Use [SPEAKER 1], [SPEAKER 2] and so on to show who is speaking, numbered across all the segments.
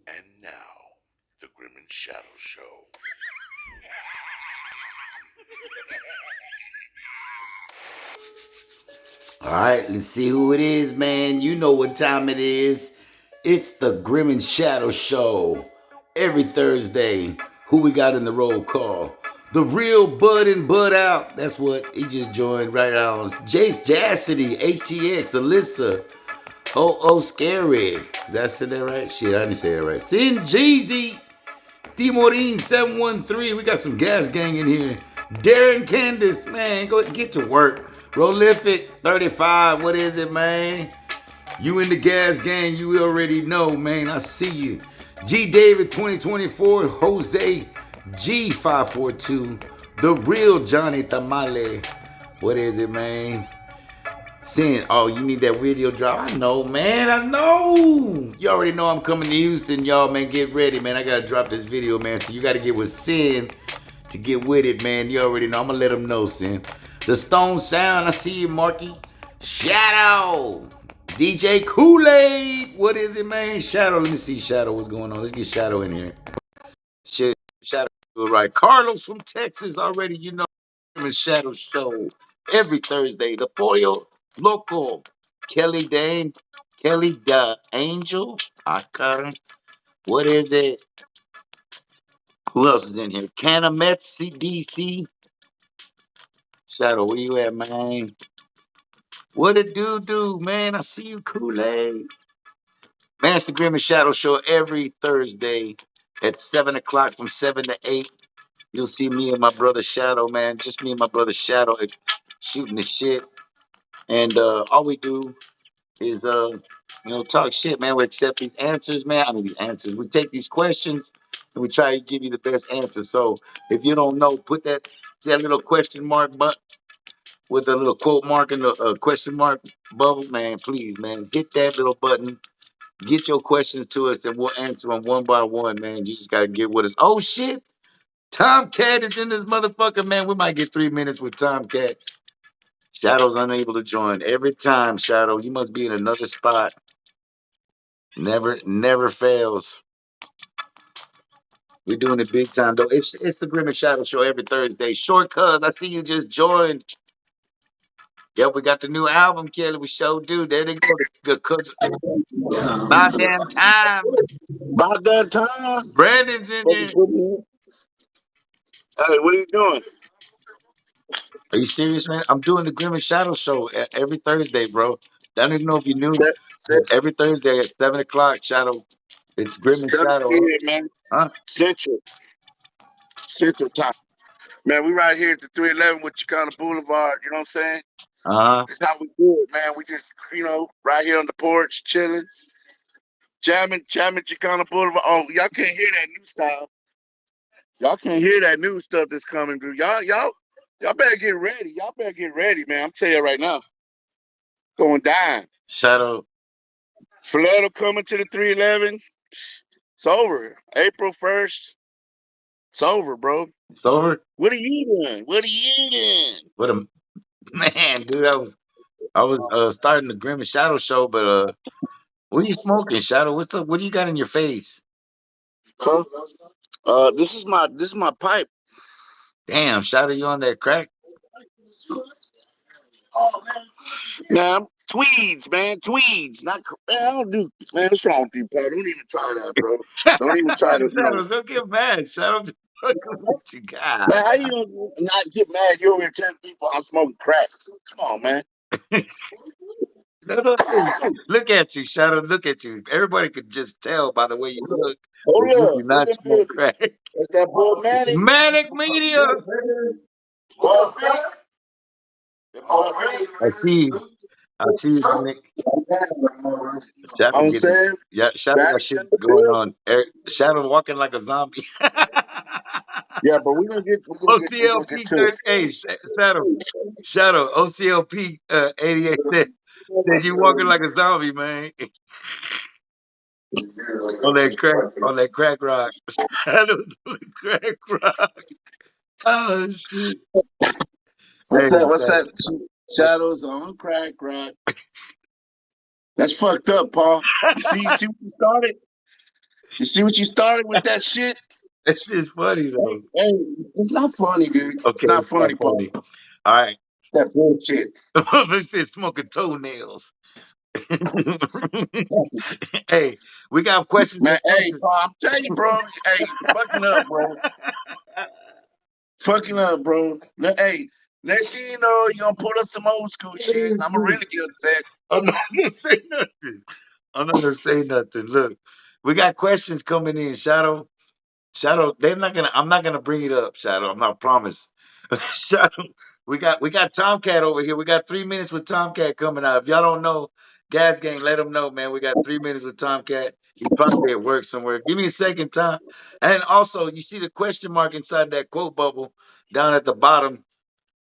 [SPEAKER 1] And now, the Grim and Shadow Show.
[SPEAKER 2] All right, let's see who it is, man. You know what time it is. It's the Grim and Shadow Show. Every Thursday. Who we got in the roll call? The real Bud and Bud Out. That's what he just joined right on. Jace Jassity, HTX, Alyssa, Scary. Did I say that right? Shit, I didn't say that right. Sin Jeezy, Timorin 713. We got some gas gang in here. Darren Candace, man, go get to work. Prolific 35. What is it, man? You in the gas gang, you already know, man. I see you. G David 2024, Jose G542, the real Johnny Tamale. What is it, man? Sin. Oh, you need that video drop. I know, man. I know. You already know I'm coming to Houston, y'all, man. Get ready, man. I gotta drop this video, man. So you gotta get with Sin to get with it, man. You already know. I'm gonna let them know, Sin. The Stone Sound. I see you, Marky. Shadow. DJ Kool-Aid. What is it, man? Shadow. Let me see, Shadow. What's going on? Let's get Shadow in here. Shit, Shadow. Right. Carlos from Texas already, you know. The Shadow Show every Thursday. The Pollo Local. Kelly Dane. Kelly the Angel. Aka. What is it? Who else is in here? Canamet CDC. Shadow, where you at, man? What it do, man? I see you, Kool-Aid. Man, it's the Grim and Shadow Show every Thursday at 7 o'clock from 7 to 8. You'll see me and my brother Shadow, man. Just me and my brother Shadow shooting the shit. And all we do is talk shit, man. We accept these answers, man. I mean these answers. We take these questions and we try to give you the best answer. So if you don't know, put that little question mark but with a little quote mark and a question mark bubble, man. Please, man, hit that little button. Get your questions to us and we'll answer them one by one, man. You just gotta get with us. Oh shit. TomCat is in this motherfucker, man. We might get 3 minutes with TomCat. Shadow's unable to join. Every time, Shadow, you must be in another spot. Never fails. We're doing it big time, though. It's the Grim and Shadow Show every Thursday. Short cuz, I see you just joined. Yep, we got the new album, Kelly. We sure do. There they go. The cuz. About damn time.
[SPEAKER 3] About that time.
[SPEAKER 2] Brandon's in there.
[SPEAKER 3] Hey, what are you doing?
[SPEAKER 2] Are you serious, man? I'm doing the Grim and Shadow Show every Thursday, bro. I don't even know if you knew. Every Thursday at 7 o'clock, Shadow. It's Grim and
[SPEAKER 3] 7
[SPEAKER 2] Shadow.
[SPEAKER 3] here, man.
[SPEAKER 2] Huh?
[SPEAKER 3] Central time. Man, we right here at the 311 with Chicana Boulevard. You know what I'm saying?
[SPEAKER 2] Uh-huh.
[SPEAKER 3] That's how we do it, man. We just, right here on the porch, chilling, jamming Chicana Boulevard. Oh, y'all can't hear that new style. Y'all can't hear that new stuff that's coming through. Y'all better get ready. Y'all better get ready, man. I'm telling you right now. Going down.
[SPEAKER 2] Shadow.
[SPEAKER 3] Philadelphia coming to the 311. It's over. April 1st. It's over, bro.
[SPEAKER 2] It's over?
[SPEAKER 3] What are you doing? What are you doing?
[SPEAKER 2] What a man, dude. I was starting the Grim and Shadow Show, but what are you smoking, Shadow? What's up? What do you got in your face?
[SPEAKER 3] Huh? This is my pipe.
[SPEAKER 2] Damn, Shadow, you on that crack?
[SPEAKER 3] Now, tweeds, man. Tweeds. Not man, I don't do man, what's wrong with you, Paul? Don't even try that, bro. Don't even try to,
[SPEAKER 2] Shadow, don't get mad. Shadow, what you got?
[SPEAKER 3] Man, how you gonna not get mad? You're over here telling people I'm smoking crack. Come on, man.
[SPEAKER 2] No, look at you, Shadow. Look at you. Everybody could just tell by the way you look
[SPEAKER 3] Hold
[SPEAKER 2] that you
[SPEAKER 3] up.
[SPEAKER 2] do
[SPEAKER 3] Look
[SPEAKER 2] not
[SPEAKER 3] at
[SPEAKER 2] smoke
[SPEAKER 3] this.
[SPEAKER 2] crack.
[SPEAKER 3] That's that boy Manic.
[SPEAKER 2] Manic Media.
[SPEAKER 3] Boy Philly. That boy Philly.
[SPEAKER 2] I see you. I see you, Manic. Shadow
[SPEAKER 3] I'm
[SPEAKER 2] getting,
[SPEAKER 3] saying,
[SPEAKER 2] yeah, Shadow got
[SPEAKER 3] Manic's
[SPEAKER 2] shit
[SPEAKER 3] in the
[SPEAKER 2] going
[SPEAKER 3] building.
[SPEAKER 2] on. Shadow walking like a zombie.
[SPEAKER 3] Yeah, but we're gonna get
[SPEAKER 2] OCLP
[SPEAKER 3] to it.
[SPEAKER 2] 30. Hey, Shadow. OCLP 88 said you walking like a zombie, man. On that crack rock. Shadows on the crack rock. Oh shit.
[SPEAKER 3] What's
[SPEAKER 2] Hey,
[SPEAKER 3] that? What's
[SPEAKER 2] Shadow.
[SPEAKER 3] that? Shadows on crack, That's fucked up, Paul. You see what you started? You see what you started with that shit?
[SPEAKER 2] That shit's funny though.
[SPEAKER 3] Hey, it's not funny, dude. It's
[SPEAKER 2] Okay,
[SPEAKER 3] not
[SPEAKER 2] it's not
[SPEAKER 3] funny, Paul.
[SPEAKER 2] funny. All right.
[SPEAKER 3] That bullshit.
[SPEAKER 2] It said smoking toenails. Hey, we got questions
[SPEAKER 3] Man,
[SPEAKER 2] and
[SPEAKER 3] hey,
[SPEAKER 2] answers.
[SPEAKER 3] Paul, I'm telling you, bro. Hey, fucking up, bro. Fucking up, bro. Hey, next thing you know, you gonna put up some old school shit. I'm gonna really get upset.
[SPEAKER 2] I'm not gonna say nothing. I'm not gonna say nothing. Look, we got questions coming in. Shadow, Shadow, they're not gonna. I'm not gonna bring it up, Shadow. I'm not promise. Shadow, we got TomCat over here. We got 3 minutes with TomCat coming out. If y'all don't know, Gas Gang, let them know, man. We got 3 minutes with TomCat. He's probably at work somewhere. Give me a second, Tom. And also, you see the question mark inside that quote bubble down at the bottom.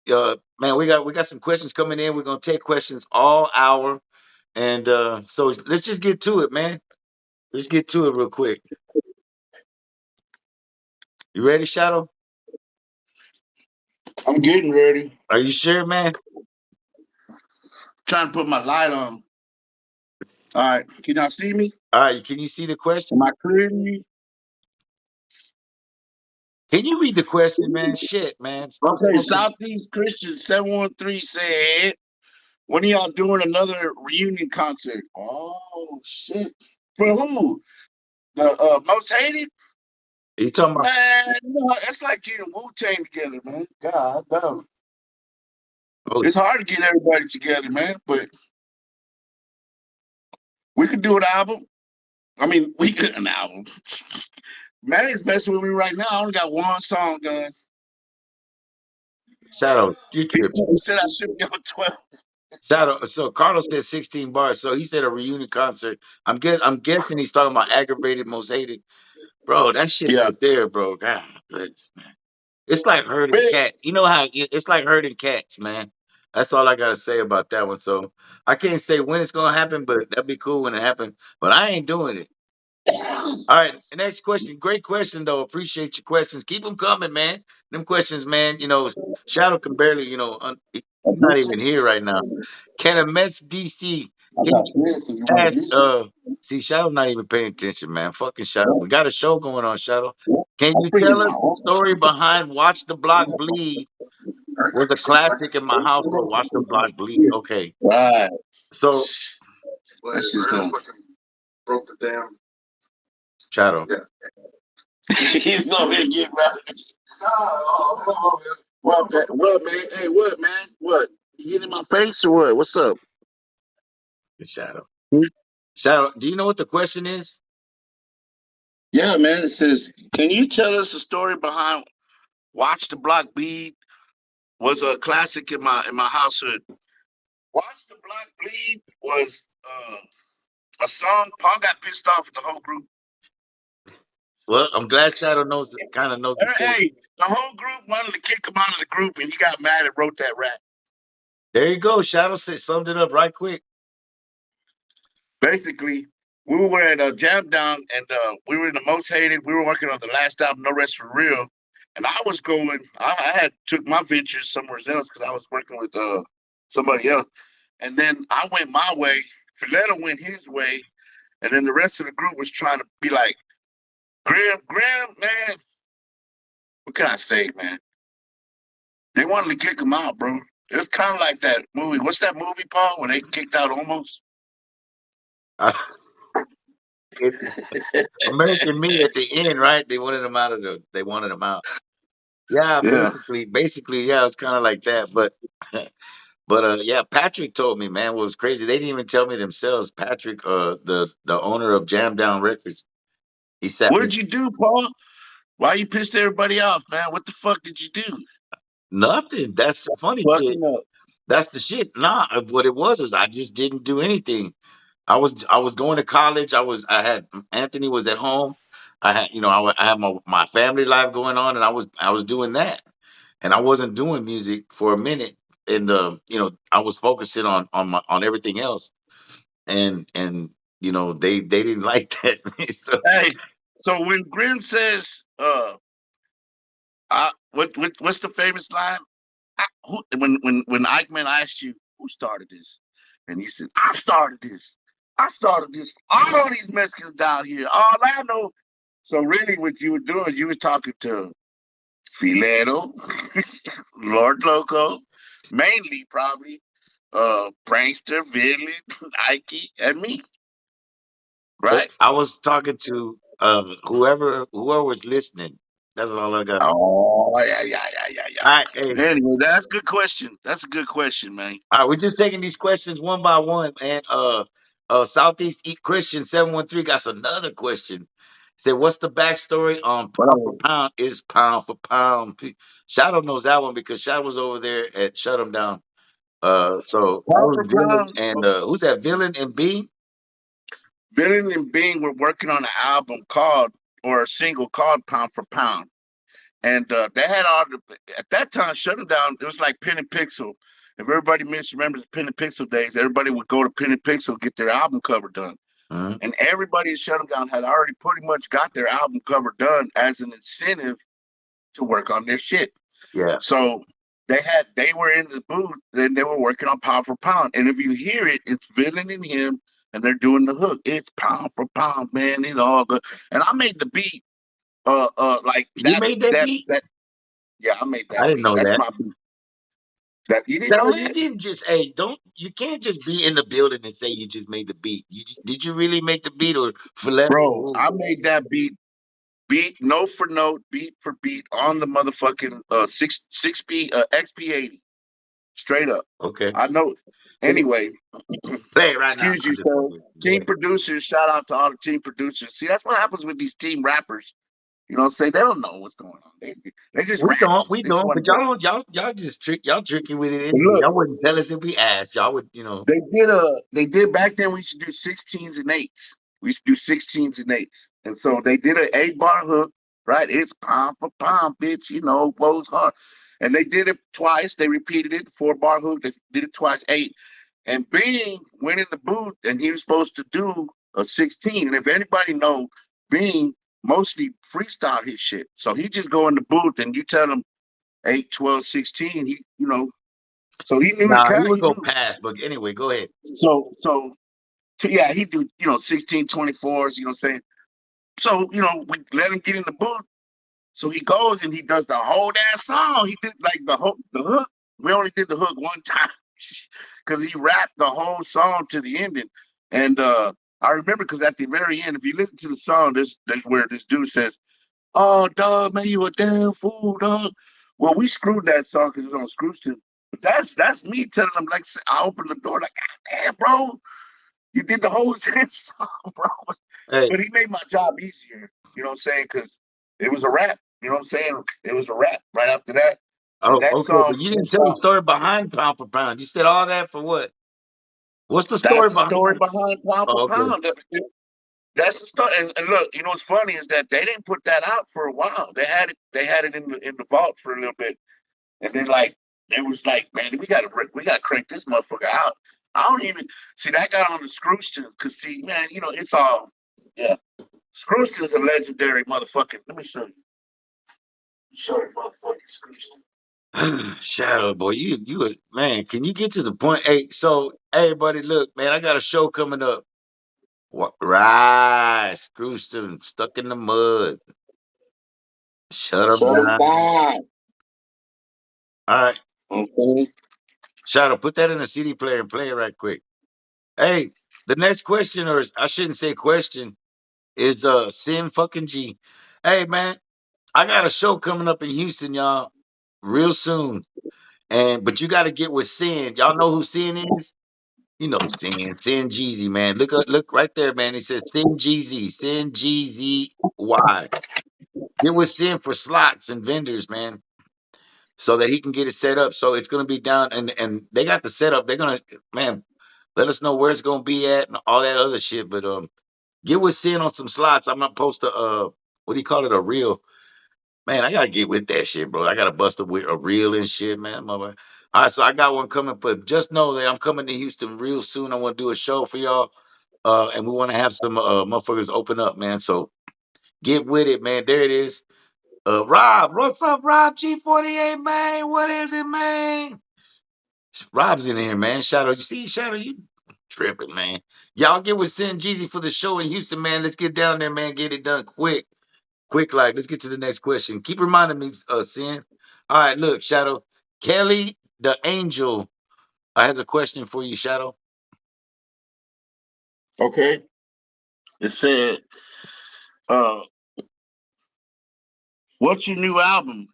[SPEAKER 2] Man, we got some questions coming in. We're gonna take questions all hour, and so let's just get to it, man. Let's get to it real quick. You ready, Shadow?
[SPEAKER 3] I'm getting ready.
[SPEAKER 2] Are you sure, man?
[SPEAKER 3] Trying to put my light on. All right, can y'all see me?
[SPEAKER 2] All right. Can you see the question?
[SPEAKER 3] Am I clear to you?
[SPEAKER 2] Can you read the question, man? Shit, man. Stop
[SPEAKER 3] Okay,
[SPEAKER 2] talking.
[SPEAKER 3] Southeast Christian 713 said, when are y'all doing another reunion concert? Oh shit. For who? The most hated?
[SPEAKER 2] You talking about?
[SPEAKER 3] Man, it's like getting Wu-Tang together, man. God damn.
[SPEAKER 2] Oh,
[SPEAKER 3] It's hard to get everybody together, man, but we could do an album. I mean, we could an album. Manny's messing with me right now. I only got one song done.
[SPEAKER 2] Shadow, you tripping.
[SPEAKER 3] He said I should be on 12.
[SPEAKER 2] Shadow. So Carlos said 16 bars. So he said a reunion concert. I'm guessing he's talking about aggravated, most hated. Bro, that shit
[SPEAKER 3] Yeah.
[SPEAKER 2] right there, bro. God, bless, man. It's like herding
[SPEAKER 3] Big.
[SPEAKER 2] cats. You know how it's like herding cats, man. That's all I gotta say about that one. So I can't say when it's gonna happen, but that'd be cool when it happens. But I ain't doing it. All right, next question. Great question though. Appreciate your questions. Keep them coming, man. Them questions, man. Shadow can barely, he's not even here right now. Can a Mets DC?
[SPEAKER 3] I
[SPEAKER 2] Can
[SPEAKER 3] got
[SPEAKER 2] you
[SPEAKER 3] this if you want
[SPEAKER 2] ask?
[SPEAKER 3] to use it.
[SPEAKER 2] See, Shadow's not even paying attention, man. Fucking Shadow. We got a show going on, Shadow. Can
[SPEAKER 3] I'll
[SPEAKER 2] you
[SPEAKER 3] bring it
[SPEAKER 2] tell us
[SPEAKER 3] now.
[SPEAKER 2] the story behind "Watch the Block Bleed"? Was a classic in my household. "Watch the Block Bleed." Okay,
[SPEAKER 3] Right.
[SPEAKER 2] so
[SPEAKER 3] That's just going.
[SPEAKER 4] Broke it down.
[SPEAKER 2] Shadow.
[SPEAKER 3] He's going to get right. What, man? What, man? Hey, what, man? What? You get in my face or what? What's up?
[SPEAKER 2] Shadow.
[SPEAKER 3] Hmm?
[SPEAKER 2] Shadow. Do you know what the question is?
[SPEAKER 3] Yeah, man. It says, can you tell us the story behind "Watch the Block Bleed"? Was a classic in my household. "Watch the Block Bleed" was a song. Paul got pissed off at the whole group.
[SPEAKER 2] Well, I'm glad Shadow kind of knows the story.
[SPEAKER 3] Hey, the whole group wanted to kick him out of the group, and he got mad and wrote that rap.
[SPEAKER 2] There you go. Shadow summed it up right quick.
[SPEAKER 3] Basically, we were at a jam down, and we were in the most hated. We were working on the last album, No Rest for Real, and I was going. I had took my ventures somewhere else because I was working with somebody else, and then I went my way. Filetta went his way, and then the rest of the group was trying to be like, Graham, man. What can I say, man? They wanted to kick him out, bro. It was kind of like that movie. What's that movie, Paul, when they kicked out Almost?
[SPEAKER 2] It's American Me at the end, right? They wanted him out of the. They wanted him out. Yeah,
[SPEAKER 3] Yeah.
[SPEAKER 2] basically, yeah, it's kind of like that. But, yeah, Patrick told me, man, what was crazy. They didn't even tell me themselves. Patrick, the owner of Jam Down Records, he sat
[SPEAKER 3] What
[SPEAKER 2] me
[SPEAKER 3] did you do, Paul? Why you pissed everybody off, man? What the fuck did you do?
[SPEAKER 2] nothing. That's the funny shit.
[SPEAKER 3] Fucking up.
[SPEAKER 2] That's the shit. Nah, what it was is I just didn't do anything. I was going to college. I had Anthony was at home. I had I had my family life going on, and I was doing that, and I wasn't doing music for a minute, and I was focusing on everything else, and they didn't like that. So,
[SPEAKER 3] Hey, so when Grim says, what's the famous line? When Eichmann asked you who started this, and he said, I started this. I started this. All these Mexicans down here. All I know So really, what you were doing, you was talking to Fileto, Lord Loco, mainly probably Prankster, Villain, Ike, and me, right?
[SPEAKER 2] I was talking to whoever was listening. That's all I got.
[SPEAKER 3] Oh yeah, yeah, yeah, yeah,
[SPEAKER 2] All right, hey,
[SPEAKER 3] yeah. Anyway, that's a good question. That's a good question, man.
[SPEAKER 2] all right, we're just taking these questions one by one, man. Southeast Christian 713 got another question. Said, what's the backstory on pound for
[SPEAKER 3] Oh,
[SPEAKER 2] pound is pound for pound? Shadow knows that one because Shadow was over there at Shut 'em Down. So that
[SPEAKER 3] pound
[SPEAKER 2] was
[SPEAKER 3] for
[SPEAKER 2] Villain
[SPEAKER 3] pound.
[SPEAKER 2] and who's that? Villain and B?
[SPEAKER 3] Villain and Bing were working on an album called or a single called Pound for Pound. And they had all the at that time shutting down. It was like Pen and Pixel. If everybody remembers Pen and Pixel days, everybody would go to Pen and Pixel get their album cover done.
[SPEAKER 2] Mhm.
[SPEAKER 3] And everybody at Shut 'em Down had already pretty much got their album cover done as an incentive to work on their shit.
[SPEAKER 2] Yeah.
[SPEAKER 3] So they were in the booth and they were working on Pound for Pound. And if you hear it, it's Villain and him, and they're doing the hook. It's pound for pound, man. It's all good. And I made the beat, like
[SPEAKER 2] You made that beat?
[SPEAKER 3] that. Yeah, I made
[SPEAKER 2] I
[SPEAKER 3] that
[SPEAKER 2] didn't
[SPEAKER 3] beat.
[SPEAKER 2] know
[SPEAKER 3] That's
[SPEAKER 2] that.
[SPEAKER 3] my beat. That you didn't know
[SPEAKER 2] Shadow, you
[SPEAKER 3] that,
[SPEAKER 2] didn't just don't you can't just be in the building and say you just made the beat. Did you really make the beat or
[SPEAKER 3] bro.
[SPEAKER 2] Philetto?
[SPEAKER 3] I made that beat note for note, beat for beat on the motherfucking six P XP80, straight up.
[SPEAKER 2] Okay.
[SPEAKER 3] I know. Anyway,
[SPEAKER 2] Play it right now.
[SPEAKER 3] excuse
[SPEAKER 2] I'm
[SPEAKER 3] you,
[SPEAKER 2] just
[SPEAKER 3] sir.
[SPEAKER 2] fucking with you. Go
[SPEAKER 3] Team
[SPEAKER 2] ahead.
[SPEAKER 3] producers, shout out to all the team producers. See, that's what happens with these team rappers. You know what I'm saying? They don't know what's going on. They just rapping.
[SPEAKER 2] We
[SPEAKER 3] They just
[SPEAKER 2] don't,
[SPEAKER 3] want to
[SPEAKER 2] but
[SPEAKER 3] go.
[SPEAKER 2] y'all just y'all tricky with it
[SPEAKER 3] But
[SPEAKER 2] anyway.
[SPEAKER 3] look,
[SPEAKER 2] Y'all wouldn't tell us if we asked. Y'all would,
[SPEAKER 3] they did back then we used to do 16s and eights. We used to do 16s and eights. And so they did an 8-bar hook, right? It's pound for pound, bitch, goes hard. And they did it twice. They repeated it, 4-bar hook, they did it twice, 8. And Bing went in the booth and he was supposed to do a 16. And if anybody know, Bing mostly freestyle his shit. So he just go in the booth and you tell him 8, 12, 16. So he knew
[SPEAKER 2] Nah, he
[SPEAKER 3] kind of
[SPEAKER 2] would
[SPEAKER 3] he
[SPEAKER 2] go
[SPEAKER 3] knew.
[SPEAKER 2] past. But anyway, go ahead.
[SPEAKER 3] So yeah, he do 16 24s, you know what I'm saying? So, we let him get in the booth. So he goes and he does the whole damn song. He did like the hook. We only did the hook one time because he rapped the whole song to the ending. And I remember because at the very end, if you listen to the song, there's where this dude says, "Oh, dog, man, you a damn fool, dog." Well, we screwed that song because it was on Screwston. But that's me telling him, like, I opened the door, like, God damn, bro, you did the whole shit song, bro.
[SPEAKER 2] Hey,
[SPEAKER 3] But he made my job easier, you know what I'm saying? Because it was a rap, you know what I'm saying? It was a rap right after that. And
[SPEAKER 2] oh,
[SPEAKER 3] that
[SPEAKER 2] okay,
[SPEAKER 3] song,
[SPEAKER 2] but you didn't tell the story behind pound for pound. You said all that for what? What's the story
[SPEAKER 3] that's the
[SPEAKER 2] behind
[SPEAKER 3] story
[SPEAKER 2] it?
[SPEAKER 3] behind Pound for
[SPEAKER 2] Oh, okay.
[SPEAKER 3] Pound. That's the story. And look, what's funny is that they didn't put that out for a while. They had it in the vault for a little bit. And then like it was like, man, we gotta crank this motherfucker out. I don't even see that got on the Screwston because see, man, it's all yeah. Screwston's a legendary motherfucking. Let me show you. Show you motherfucking Screwston.
[SPEAKER 2] Shadow boy, man. Can you get to the point? Hey, so hey, buddy, look, man, I got a show coming up. What? Right, Screwston, stuck in the mud. Shut him
[SPEAKER 3] Shut him
[SPEAKER 2] down.
[SPEAKER 3] down.
[SPEAKER 2] All right,
[SPEAKER 3] Okay.
[SPEAKER 2] Shadow, put that in a CD player and play it right quick. Hey, the next question, or I shouldn't say question, is Sin fucking G. Hey, man, I got a show coming up in Houston, y'all, real soon. But you got to get with Sin. Y'all know who Sin is? You know Sin Jeezy, man. Look right there, man. It says Sin Jeezy, Sin GZY. Get with Sin for slots and vendors, man, so that he can get it set up. So it's gonna be down, and they got the setup. They're gonna, man, let us know where it's gonna be at and all that other shit. But get with Sin on some slots. I'm gonna post what do you call it, a reel. Man, I gotta get with that shit, bro. I gotta bust a reel and shit, man. Mother. All right, so I got one coming, but just know that I'm coming to Houston real soon. I want to do a show for y'all, and we want to have some motherfuckers open up, man. So get with it, man. There it is. Rob, what's up, Rob G48, man? What is it, man? Rob's in here, man. Shadow, you see, Shadow, you tripping, man. Y'all get with Sin Jeezy for the show in Houston, man. Let's get down there, man. Get it done quick. Quick, like, let's get to the next question. Keep reminding me, Sin. All right, look, Shadow. Kelly the Angel. I have a question for you, Shadow.
[SPEAKER 3] Okay. It said, uh, what's your new album?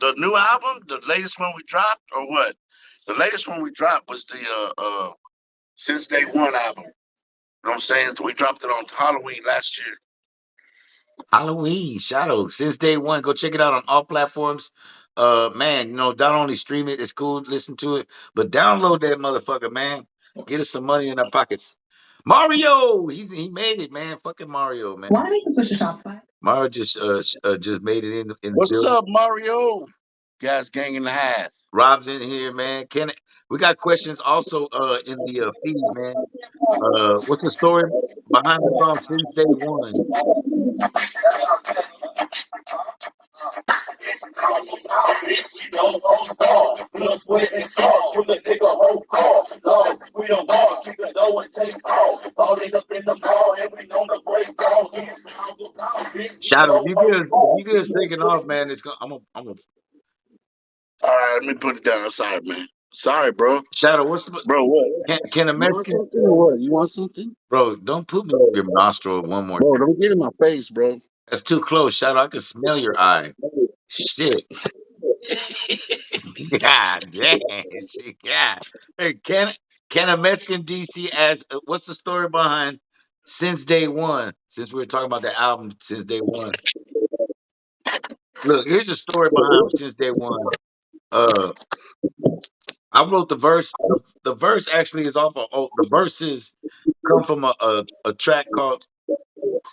[SPEAKER 3] The new album, the latest one we dropped, or what? The latest one we dropped was the Since Day One album. You know what I'm saying? We dropped it on Halloween last year.
[SPEAKER 2] Halloween, Shadow. Since day one, go check it out on all platforms. Man, not only stream it, it's cool to listen to it, but download that motherfucker, man. Get us some money in our pockets. Mario, he made it, man. Fucking Mario, man.
[SPEAKER 5] Why do we can switch to Shopify?
[SPEAKER 2] Mario just made it in the
[SPEAKER 3] What's
[SPEAKER 2] building.
[SPEAKER 3] up, Mario? Gas gang in the house.
[SPEAKER 2] Rob's in here, man. We got questions also in the feed, man. What's the story behind the song Since Day One? Shadow, if you get us taking off, man, I'm a
[SPEAKER 3] All right, let me put it down. Sorry, man. Sorry, bro.
[SPEAKER 2] Shadow.
[SPEAKER 3] Bro, what?
[SPEAKER 2] Can a
[SPEAKER 3] You want
[SPEAKER 2] Mexican,
[SPEAKER 3] something or what? You want something?
[SPEAKER 2] bro? Don't put me in your nostril one more.
[SPEAKER 3] Bro, don't get in my face, bro.
[SPEAKER 2] That's too close, Shadow. I can smell your eye. Shit. God damn. Shit, God. Hey, can a Mexican DC ask what's the story behind Since Day One? Since we were talking about the album Since Day One. Look, here's the story behind Since Day One. Uh, I wrote the verse. The verse actually is off of the verses come from a track called.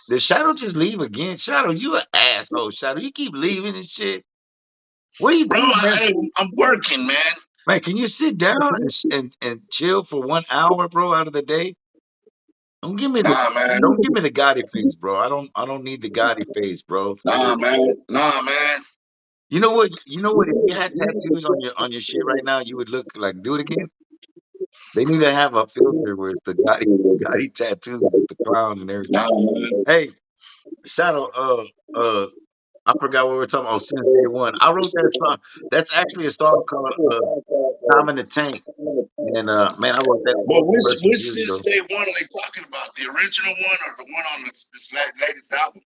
[SPEAKER 2] Did Shadow just leave again? Shadow, you an asshole, Shadow. You keep leaving and shit. What are you
[SPEAKER 3] Bro,
[SPEAKER 2] doing, man?
[SPEAKER 3] I'm working, man.
[SPEAKER 2] Man, can you sit down and chill for 1 hour, bro, out of the day? Don't give me the
[SPEAKER 3] Nah, man.
[SPEAKER 2] don't give me the Gotti face, bro. I don't need the Gotti face, bro. For
[SPEAKER 3] Nah,
[SPEAKER 2] real.
[SPEAKER 3] man. Nah, man.
[SPEAKER 2] You know what? You know what? If you had tattoos on your shit right now, you would look like do it again. They need to have a filter where it's the Gotti tattoos with the clown and everything.
[SPEAKER 3] Nah, man.
[SPEAKER 2] Hey, Shadow, I forgot what we were talking about. Oh, Since Day One. I wrote that song. That's actually a song called Time in the Tank. And man, I wrote that
[SPEAKER 3] But
[SPEAKER 2] verse
[SPEAKER 3] which
[SPEAKER 2] years
[SPEAKER 3] Since
[SPEAKER 2] ago.
[SPEAKER 3] Day One are they talking about? The original one or the one on this latest album?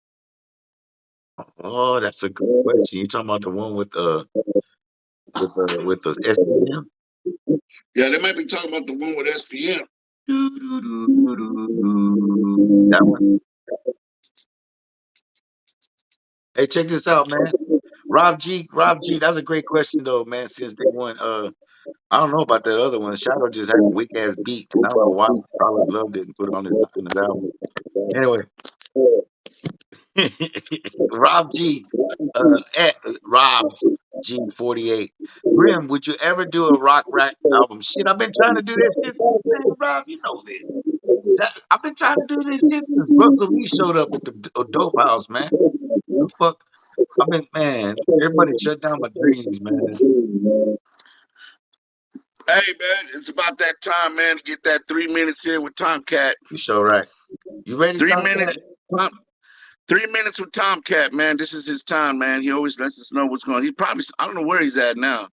[SPEAKER 2] Oh, that's a good question. You talking about the one with the SPM?
[SPEAKER 3] Yeah, they might be talking about the one with SPM.
[SPEAKER 2] That one. Hey, check this out, man. Rob G, that's a great question though, man. Since Day One, I don't know about that other one. Shadow just had a weak ass beat, and I don't know why Tyler loved it and put it on his album. Anyway, Rob G, Rob G 48. Grim, would you ever do a rock rap album? Shit, I've been trying to do this shit. Man, Rob, you know this. I've been trying to do this shit since Russell Lee showed up at the dope house, man. The fuck? Man, everybody shut down my dreams, man.
[SPEAKER 3] Hey, man, it's about that time, man, to get that 3 minutes in with TomCat.
[SPEAKER 2] You sure right. You ready,
[SPEAKER 3] 3 minutes.
[SPEAKER 2] Tomcat?
[SPEAKER 3] Tom, 3 minutes with TomCat, man. This is his time, man. He always lets us know what's going on. He's probably, I don't know where he's at now.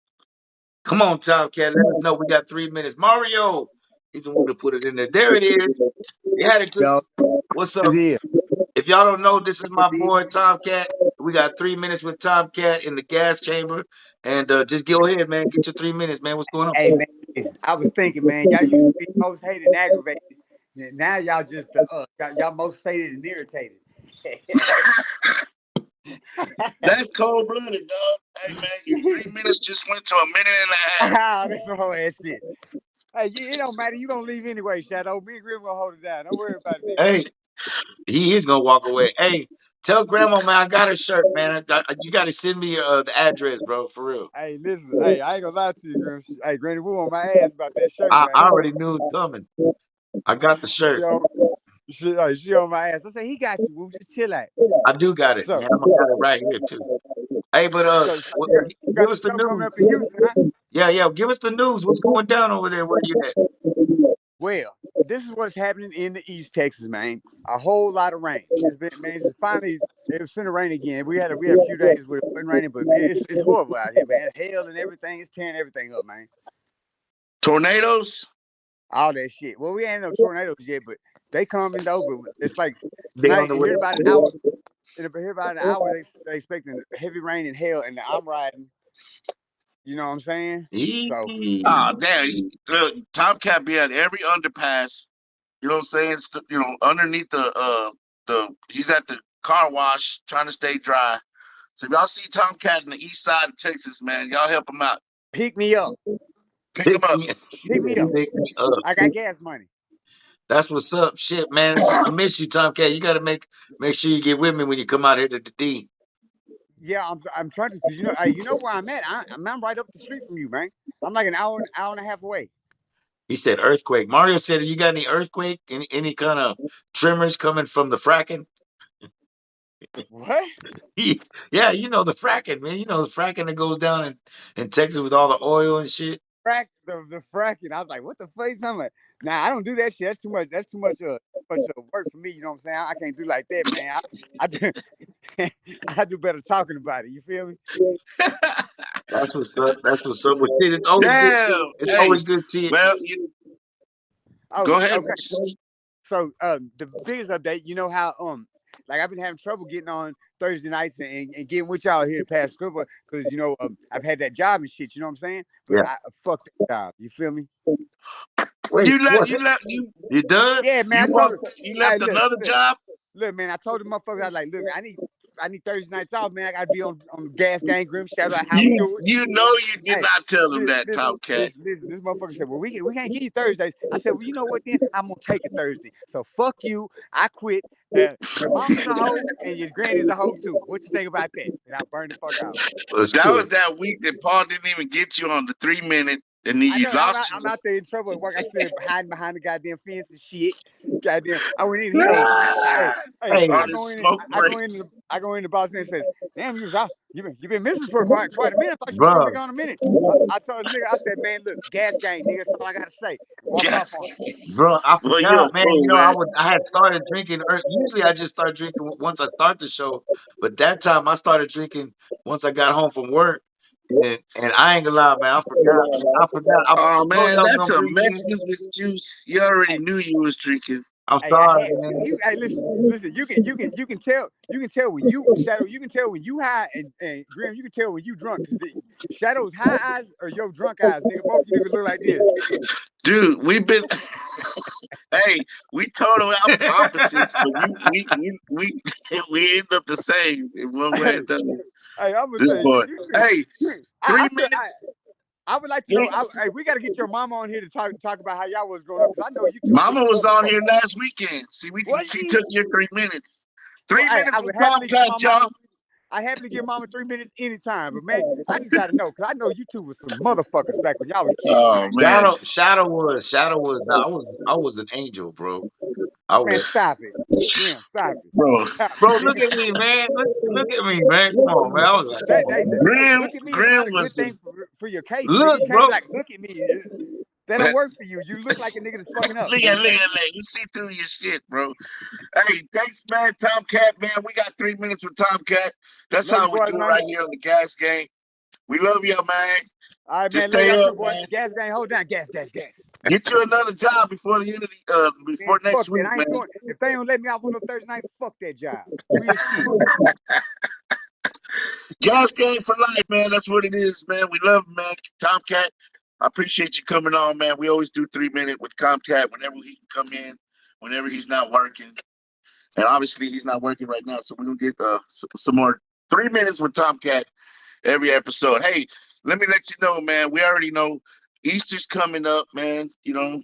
[SPEAKER 2] Come on, Tomcat. Let us know. We got 3 minutes. Mario, he's the one to put it in there. There it is. You had a good.
[SPEAKER 6] Yo,
[SPEAKER 2] What's
[SPEAKER 6] it
[SPEAKER 2] up?
[SPEAKER 6] is.
[SPEAKER 2] If y'all don't know, this is my
[SPEAKER 6] It
[SPEAKER 2] boy Tomcat. We got 3 minutes with Tomcat in the gas chamber, and just go ahead, man. Get your 3 minutes, man. What's going on?
[SPEAKER 6] Hey man, listen, I was thinking, man, y'all used to be most hated and aggravated. Now y'all just y'all most hated and irritated.
[SPEAKER 3] That's cold blooded, dog. Hey, man, your 3 minutes just went to a minute and a half.
[SPEAKER 6] Ah, that's some whole ass shit. Hey, it don't matter. You gonna leave anyway, Shadow. Me and Grim gonna hold it down. Don't worry about it, nigga.
[SPEAKER 2] Hey, he is gonna walk away. Hey, tell Grandma, man, I got a shirt, man. You got to send me the address, bro, for real.
[SPEAKER 6] Hey, listen. Hey, I ain't gonna lie to you, Grim. Hey, Granny Woo on my ass about that shirt,
[SPEAKER 2] I
[SPEAKER 6] man.
[SPEAKER 2] already knew it was coming. I got the
[SPEAKER 6] She
[SPEAKER 2] shirt.
[SPEAKER 6] on, she on my ass. I say he got you, Woo. Just chill out.
[SPEAKER 2] I do got it,
[SPEAKER 6] So,
[SPEAKER 2] man. I'm gonna got it right here too. Hey, but
[SPEAKER 6] so you
[SPEAKER 2] give
[SPEAKER 6] got the
[SPEAKER 2] us the
[SPEAKER 6] show coming
[SPEAKER 2] news.
[SPEAKER 6] up in Houston, huh?
[SPEAKER 2] Yeah, give us the news. What's going down over there? Where you at?
[SPEAKER 6] Well, this is what's happening in the East Texas, man. A whole lot of rain. It's been, man. It's finally It was finna rain again. We had a few days where it wasn't raining, but it's horrible out here, man. Hail and everything. It's tearing everything up, man.
[SPEAKER 3] Tornadoes?
[SPEAKER 6] All that shit. Well, we ain't no tornadoes yet, but they coming though. But it's like
[SPEAKER 2] They on
[SPEAKER 6] tonight.
[SPEAKER 2] the way.
[SPEAKER 6] Here about an hour. Here about an hour. They expecting heavy rain and hail, and I'm riding. You know what I'm saying? So
[SPEAKER 3] Ah, damn. Look, TomCat be at every underpass. You know what I'm saying? You know, underneath he's at the car wash trying to stay dry. So if y'all see TomCat in the east side of Texas, man, y'all help him out.
[SPEAKER 6] pick me up.
[SPEAKER 3] Pick him up.
[SPEAKER 6] Pick me up.
[SPEAKER 2] Pick me up.
[SPEAKER 6] I got gas money.
[SPEAKER 2] That's what's up. Shit, man. I miss you, TomCat. You gotta make sure you get with me when you come out here to the D.
[SPEAKER 6] Yeah, I'm trying to, because you know where I'm at. I'm right up the street from you, man. I'm like an hour and a half away.
[SPEAKER 2] He said earthquake. Mario said, you got any earthquake? Any kind of tremors coming from the fracking?
[SPEAKER 6] What?
[SPEAKER 2] Yeah, you know the fracking, man. You know the fracking that goes down in Texas with all the oil and shit.
[SPEAKER 6] The fracking. I was like, what the fuck is something? Nah, I don't do that shit. That's too much. That's too much work for me. You know what I'm saying? I can't do like that, man. I do. I do better talking about it. You feel me?
[SPEAKER 2] That's what's up. That's what's up. Well, shit, it's always good.
[SPEAKER 3] Damn.
[SPEAKER 2] It's
[SPEAKER 3] Hey,
[SPEAKER 2] always good to see you.
[SPEAKER 3] well,
[SPEAKER 6] Oh,
[SPEAKER 3] go ahead.
[SPEAKER 6] okay. So the biggest update, you know how like I've been having trouble getting on Thursday nights and getting with y'all here to pass school because you know I've had that job and shit, you know what I'm saying? But
[SPEAKER 2] Yeah.
[SPEAKER 6] I fuck that job. You feel me?
[SPEAKER 2] Wait,
[SPEAKER 3] You
[SPEAKER 2] you done?
[SPEAKER 6] Yeah, man.
[SPEAKER 3] you left another job?
[SPEAKER 6] Look, man, I told the motherfucker, I was like, look, I need Thursday nights off, man. I gotta be on the gas gang grim shadow. How we do it?
[SPEAKER 3] You know you did
[SPEAKER 6] Hey,
[SPEAKER 3] not tell him that, TomCat.
[SPEAKER 6] Listen, this motherfucker said, well, we can't give you Thursdays. I said, well, you know what then? I'm gonna take it Thursday. So fuck you. I quit. Your mama's a hoe and your granny's a hoe too. What you think about that? And I burned the fuck out.
[SPEAKER 3] That was that week that Paul didn't even get you on the 3-minute, and then
[SPEAKER 6] I
[SPEAKER 3] you
[SPEAKER 6] know
[SPEAKER 3] lost.
[SPEAKER 6] I'm out there in trouble at work. I sit hiding behind the goddamn fence and shit. Goddamn, I went in here. Hey,
[SPEAKER 2] Hey,
[SPEAKER 6] I go in. I go in. The boss man says, "Damn, you been missing for quite a minute. I thought you was gonna be
[SPEAKER 2] bro,
[SPEAKER 6] gone a minute." I told this nigga, I said, "Man, look, gas gang, nigga. That's all I gotta say." Walked off
[SPEAKER 3] Yes.
[SPEAKER 6] on him.
[SPEAKER 2] bro, I
[SPEAKER 3] Well, you're a
[SPEAKER 2] forgot, man. You
[SPEAKER 3] fool,
[SPEAKER 2] know,
[SPEAKER 3] man.
[SPEAKER 2] I had started drinking. Usually, I just start drinking once I start the show, but that time I started drinking once I got home from work. And I ain't gonna lie, man. I forgot, man. I forgot. I
[SPEAKER 3] Oh
[SPEAKER 2] told
[SPEAKER 3] man,
[SPEAKER 2] you I was
[SPEAKER 3] that's
[SPEAKER 2] gonna
[SPEAKER 3] a
[SPEAKER 2] bring you in.
[SPEAKER 3] Mexican excuse. You already
[SPEAKER 6] Hey,
[SPEAKER 3] knew you was drinking.
[SPEAKER 2] I'm
[SPEAKER 6] hey, I
[SPEAKER 2] sorry,
[SPEAKER 6] had
[SPEAKER 2] man.
[SPEAKER 6] Hey, listen. You can tell when you shadow. You can tell when you high and Grim. You can tell when you drunk because the shadows high eyes or your drunk eyes, nigga. Both you niggas look like this.
[SPEAKER 3] Dude, we've been hey, we total opposites, but we end up the same in one way or
[SPEAKER 6] Hey,
[SPEAKER 3] another.
[SPEAKER 6] I'm gonna
[SPEAKER 3] This
[SPEAKER 6] tell you,
[SPEAKER 3] boy. Hey,
[SPEAKER 6] I
[SPEAKER 3] three
[SPEAKER 6] feel
[SPEAKER 3] minutes.
[SPEAKER 6] I would like to know. Hey, we got to get your mama on here to talk about how y'all was growing up because I know you two was
[SPEAKER 3] Mama was on here
[SPEAKER 6] motherfuckers.
[SPEAKER 3] last weekend. See,
[SPEAKER 6] Was
[SPEAKER 3] she
[SPEAKER 6] she?
[SPEAKER 3] took your 3 minutes.
[SPEAKER 6] Well,
[SPEAKER 3] Three minutes
[SPEAKER 6] I
[SPEAKER 3] with
[SPEAKER 6] would happily give
[SPEAKER 3] TomCat,
[SPEAKER 6] my mama.
[SPEAKER 3] y'all.
[SPEAKER 6] I happily give mama 3 minutes anytime, but man, I just gotta know because I know you two was some motherfuckers back when y'all was kids,
[SPEAKER 3] Oh
[SPEAKER 6] man.
[SPEAKER 3] man,
[SPEAKER 2] Shadow was. I was an angel, bro. I
[SPEAKER 6] Man,
[SPEAKER 2] was,
[SPEAKER 6] stop it, Grim. Stop it.
[SPEAKER 3] bro.
[SPEAKER 6] Stop
[SPEAKER 2] bro.
[SPEAKER 6] it,
[SPEAKER 2] Look
[SPEAKER 6] nigga.
[SPEAKER 2] at me, man. Look at me, man. Come on, man. I was like,
[SPEAKER 3] Grim,
[SPEAKER 6] Look at me is
[SPEAKER 3] Grim
[SPEAKER 6] not a
[SPEAKER 3] was
[SPEAKER 6] good
[SPEAKER 3] the
[SPEAKER 6] thing for your case, nigga.
[SPEAKER 2] look,
[SPEAKER 6] You can't
[SPEAKER 2] bro.
[SPEAKER 6] be like, look at me. That don't work for you. You look like a nigga that's fucking up.
[SPEAKER 3] look
[SPEAKER 6] You know
[SPEAKER 3] at
[SPEAKER 6] what I'm saying?
[SPEAKER 3] you see through your shit, bro. Hey, thanks, man. TomCat, man. We got 3 minutes with TomCat. That's
[SPEAKER 6] Love you,
[SPEAKER 3] how we
[SPEAKER 6] boys,
[SPEAKER 3] do it
[SPEAKER 6] man.
[SPEAKER 3] right here on the gas game. We love you, man.
[SPEAKER 6] All right,
[SPEAKER 3] Just
[SPEAKER 6] man. Love
[SPEAKER 3] stay
[SPEAKER 6] y'all
[SPEAKER 3] up,
[SPEAKER 6] too, boy.
[SPEAKER 3] man.
[SPEAKER 6] Gas gang, hold down. Gas.
[SPEAKER 3] Get you another job before the end of the
[SPEAKER 6] Man,
[SPEAKER 3] before
[SPEAKER 6] fuck
[SPEAKER 3] next
[SPEAKER 6] that.
[SPEAKER 3] week,
[SPEAKER 6] I
[SPEAKER 3] man.
[SPEAKER 6] ain't doing. If they don't let me off on no Thursday night, fuck that job. Real shit.
[SPEAKER 3] Gas game for life, man. That's what it is, man. We love him, man. TomCat, I appreciate you coming on, man. We always do 3 minute with TomCat whenever he can come in, whenever he's not working. And obviously he's not working right now, so we're gonna get some more 3 minutes with TomCat every episode. Hey, let me let you know, man. We already know Easter's coming up, man. You know,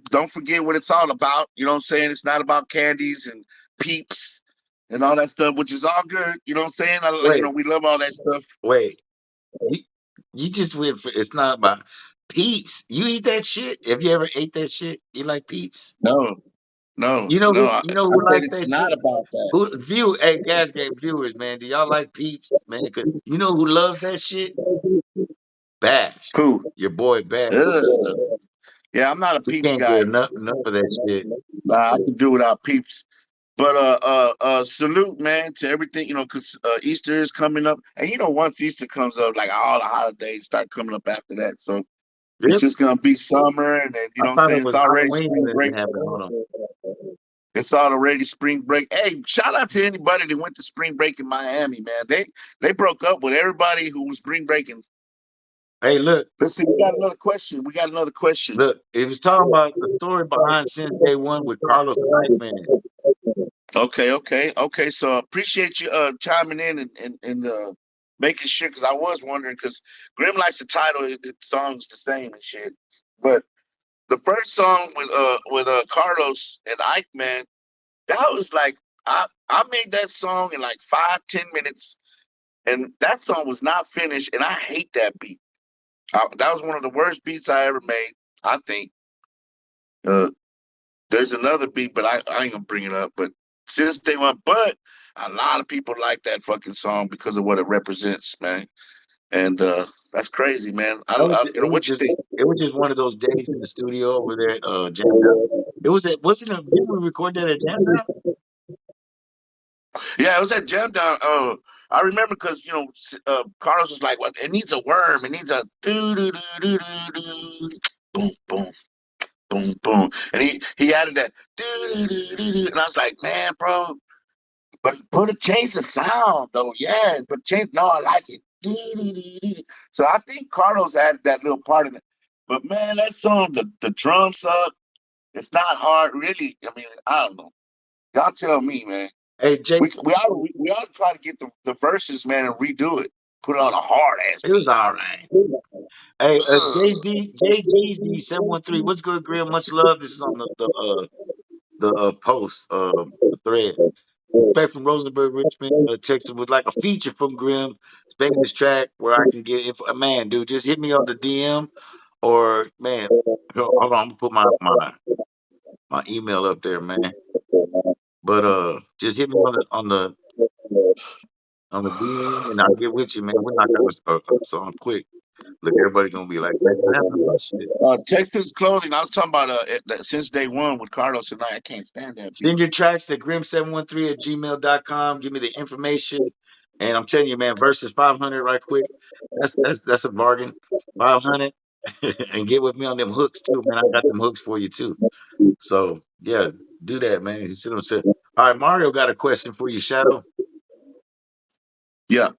[SPEAKER 3] don't forget what it's all about. You know what I'm saying? It's not about candies and peeps and all that stuff, which is all good. You know what I'm saying? You
[SPEAKER 2] Wait,
[SPEAKER 3] know, we love all that stuff.
[SPEAKER 2] wait. You, you just went for. It's not about peeps. You eat that shit? Have you ever ate that shit? You like peeps?
[SPEAKER 3] No, no,
[SPEAKER 2] You know
[SPEAKER 3] no.
[SPEAKER 2] who?
[SPEAKER 3] I,
[SPEAKER 2] You know
[SPEAKER 3] I
[SPEAKER 2] who
[SPEAKER 3] said
[SPEAKER 2] like
[SPEAKER 3] it's
[SPEAKER 2] that
[SPEAKER 3] not
[SPEAKER 2] shit?
[SPEAKER 3] about that.
[SPEAKER 2] Hey, gas game viewers, man. Do y'all like peeps, man? 'Cause you know who loves that shit? Bash.
[SPEAKER 3] Cool.
[SPEAKER 2] Your boy Bash.
[SPEAKER 3] Ugh. Yeah, I'm not a
[SPEAKER 2] He
[SPEAKER 3] peeps
[SPEAKER 2] can't get
[SPEAKER 3] guy.
[SPEAKER 2] enough of that shit.
[SPEAKER 3] Nah, I can do without peeps. But salute, man, to everything, because Easter is coming up, and once Easter comes up, like all the holidays start coming up after that. So it's
[SPEAKER 2] Yep.
[SPEAKER 3] just gonna be summer, and then
[SPEAKER 2] I
[SPEAKER 3] what I'm
[SPEAKER 2] thought it
[SPEAKER 3] saying, it's
[SPEAKER 2] was
[SPEAKER 3] already
[SPEAKER 2] Halloween
[SPEAKER 3] spring
[SPEAKER 2] that
[SPEAKER 3] break.
[SPEAKER 2] happened. Hold on.
[SPEAKER 3] It's already spring break. Hey, shout out to anybody that went to spring break in Miami, man. They broke up with everybody who was spring breaking.
[SPEAKER 2] Hey, look,
[SPEAKER 3] Let's see, we got another question. We got another question.
[SPEAKER 2] look. It was talking about the story behind Since Day One with Carlos and Ike, man.
[SPEAKER 3] Okay. So appreciate you chiming in and making sure, because I was wondering, because Grim likes to title his songs the same and shit. But the first song with Carlos and Ike, man, that was like I made that song in like 5-10 minutes, and that song was not finished, and I hate that beat. That was one of the worst beats I ever made. I think. Uh, there's another beat, but I ain't gonna bring it up. But since they went, but a lot of people like that fucking song because of what it represents, man. And that's crazy, man. What you think?
[SPEAKER 2] It was just one of those days in the studio over there at Jammed Out. It was at wasn't it? Didn't we record that at Jammed Out?
[SPEAKER 3] Yeah, it was that jam down. I remember because Carlos was like, "What? It needs a worm. It needs a do do do do do do, boom boom boom boom," and he added that do do do do do, and I was like, "Man, bro, but put a change the sound though, yeah, but change. No, I like it." Do, do, do, do, do. So I think Carlos added that little part in it. But man, that song, the drums up, it's not hard, really. I mean, I don't know. Y'all tell me, man.
[SPEAKER 2] Hey, Jay,
[SPEAKER 3] We ought to try to get the verses, man, and redo it. Put it on a hard ass
[SPEAKER 2] it was
[SPEAKER 3] beat.
[SPEAKER 2] all right. Hey,
[SPEAKER 3] Ugh.
[SPEAKER 2] JGZ 713. What's good, Graham? Much love. This is on the post, the thread. Respect from Rosenberg, Richmond, Texas, with like a feature from Grimm, Spanglish track where I can get info. Man, dude, just hit me on the DM or man, hold on, I'm gonna put my email up there, man. But just hit me on the DM and I'll get with you, man. We'll knock out a song quick. Look, everybody gonna be like, man, what happened to my shit?
[SPEAKER 3] Texas clothing. I was talking about since day one with Carlos and I can't stand that beat.
[SPEAKER 2] Send your tracks to grim713 at gmail.com. Give me the information. And I'm telling you, man, versus 500 right quick. That's a bargain. 500 and get with me on them hooks too, man. I got them hooks for you too. So yeah, do that, man. You see what I'm saying? All right, Mario got a question for you, Shadow.
[SPEAKER 3] Yeah.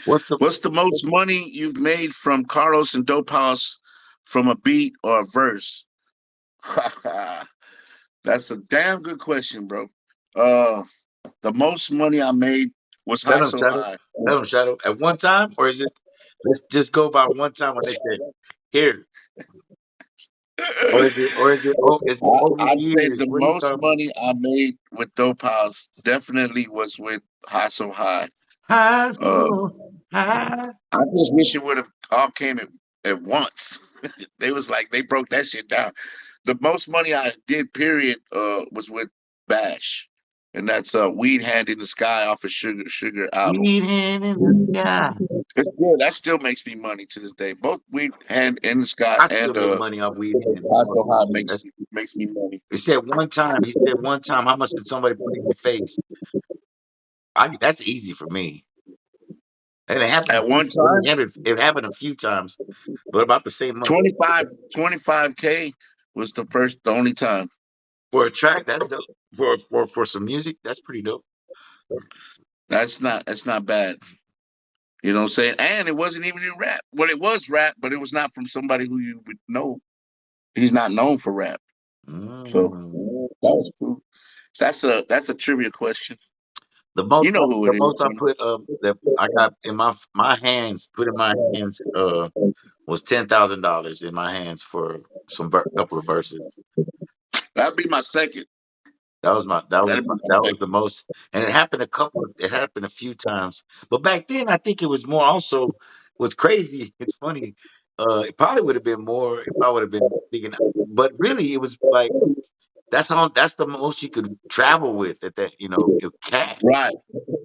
[SPEAKER 2] What's the
[SPEAKER 3] What's the most money you've made from Carlos and Dope House from a beat or a verse? That's a damn good question, bro. Uh, the most money I made was
[SPEAKER 2] tell
[SPEAKER 3] High
[SPEAKER 2] them,
[SPEAKER 3] So
[SPEAKER 2] Shadow?
[SPEAKER 3] High.
[SPEAKER 2] Tell them, Shadow. At one time, or is it let's just go by one time when they say here, or is it over
[SPEAKER 3] I'd say
[SPEAKER 2] years?
[SPEAKER 3] the
[SPEAKER 2] What are you
[SPEAKER 3] most
[SPEAKER 2] talking about?
[SPEAKER 3] money I made with Dope House definitely was with High So High.
[SPEAKER 2] High
[SPEAKER 3] Uh,
[SPEAKER 2] school, high.
[SPEAKER 3] I just wish it would have all came at once. They was like they broke that shit down. The most money I did, period, was with Bash, and that's Weed Hand in the Sky off of Sugar album.
[SPEAKER 2] Sweet hand in the sky.
[SPEAKER 3] It's good. That still makes me money to this day. Both Weed Hand in the Sky
[SPEAKER 2] I still
[SPEAKER 3] and
[SPEAKER 2] make money off weed hand.
[SPEAKER 3] High So High makes
[SPEAKER 2] That's,
[SPEAKER 3] makes me money.
[SPEAKER 2] he said one time. He said one time. How much did somebody put in your face? That's easy for me. And it happened.
[SPEAKER 3] At one
[SPEAKER 2] It
[SPEAKER 3] time,
[SPEAKER 2] happened. It happened a few times, but about the same money
[SPEAKER 3] 25K was the only time.
[SPEAKER 2] for a track. That's dope. For some music, that's pretty dope.
[SPEAKER 3] That's not bad. You know what I'm saying? And it wasn't even in rap. Well, it was rap, but it was not from somebody who you would know. He's not known for rap. So
[SPEAKER 2] Mm.
[SPEAKER 3] that was cool. That's a trivia question.
[SPEAKER 2] The
[SPEAKER 3] You know who
[SPEAKER 2] the
[SPEAKER 3] it is.
[SPEAKER 2] most I put that I got in my hands, put in my hands was $10,000 in my hands for couple of verses.
[SPEAKER 3] That'd be my second. That'd be my
[SPEAKER 2] That was
[SPEAKER 3] second.
[SPEAKER 2] the most, and it happened a few times. But back then, I think it was more. Also, was crazy. It's funny. It probably would have been more if I would have been thinking. But really, it was like that's all. That's the most you could travel with at that. Cash.
[SPEAKER 3] Right.